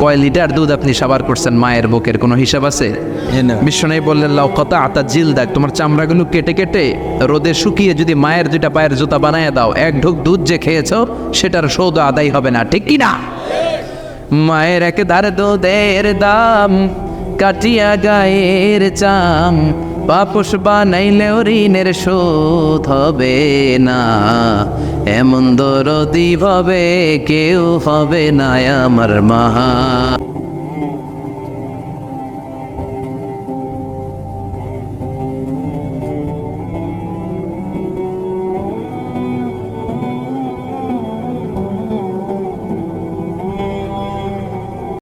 কয় লিটার দুধ আপনি সাবার করছেন মায়ের বুকের, কোনো হিসাব আছে? বিশ্বনবী বললেন, লাউ কাতাআতা জিলদাক, তোমার চামড়াগুলো কেটে কেটে রোদে শুকিয়ে যদি মায়ের 2টা পায়ের জুতা বানায় দাও, 1 ঢোক দুধ যে খেয়েছো সেটার শোধ আদায় হবে না, ঠিক কি না? মায়ের একদার দুধের দাম, কাটিয়া গায়ের চাম, পাপোশ বানাইলেও ঋণের শোধ হবে না। এমন দরদি ভাবে কেউ হবে না আমার মা।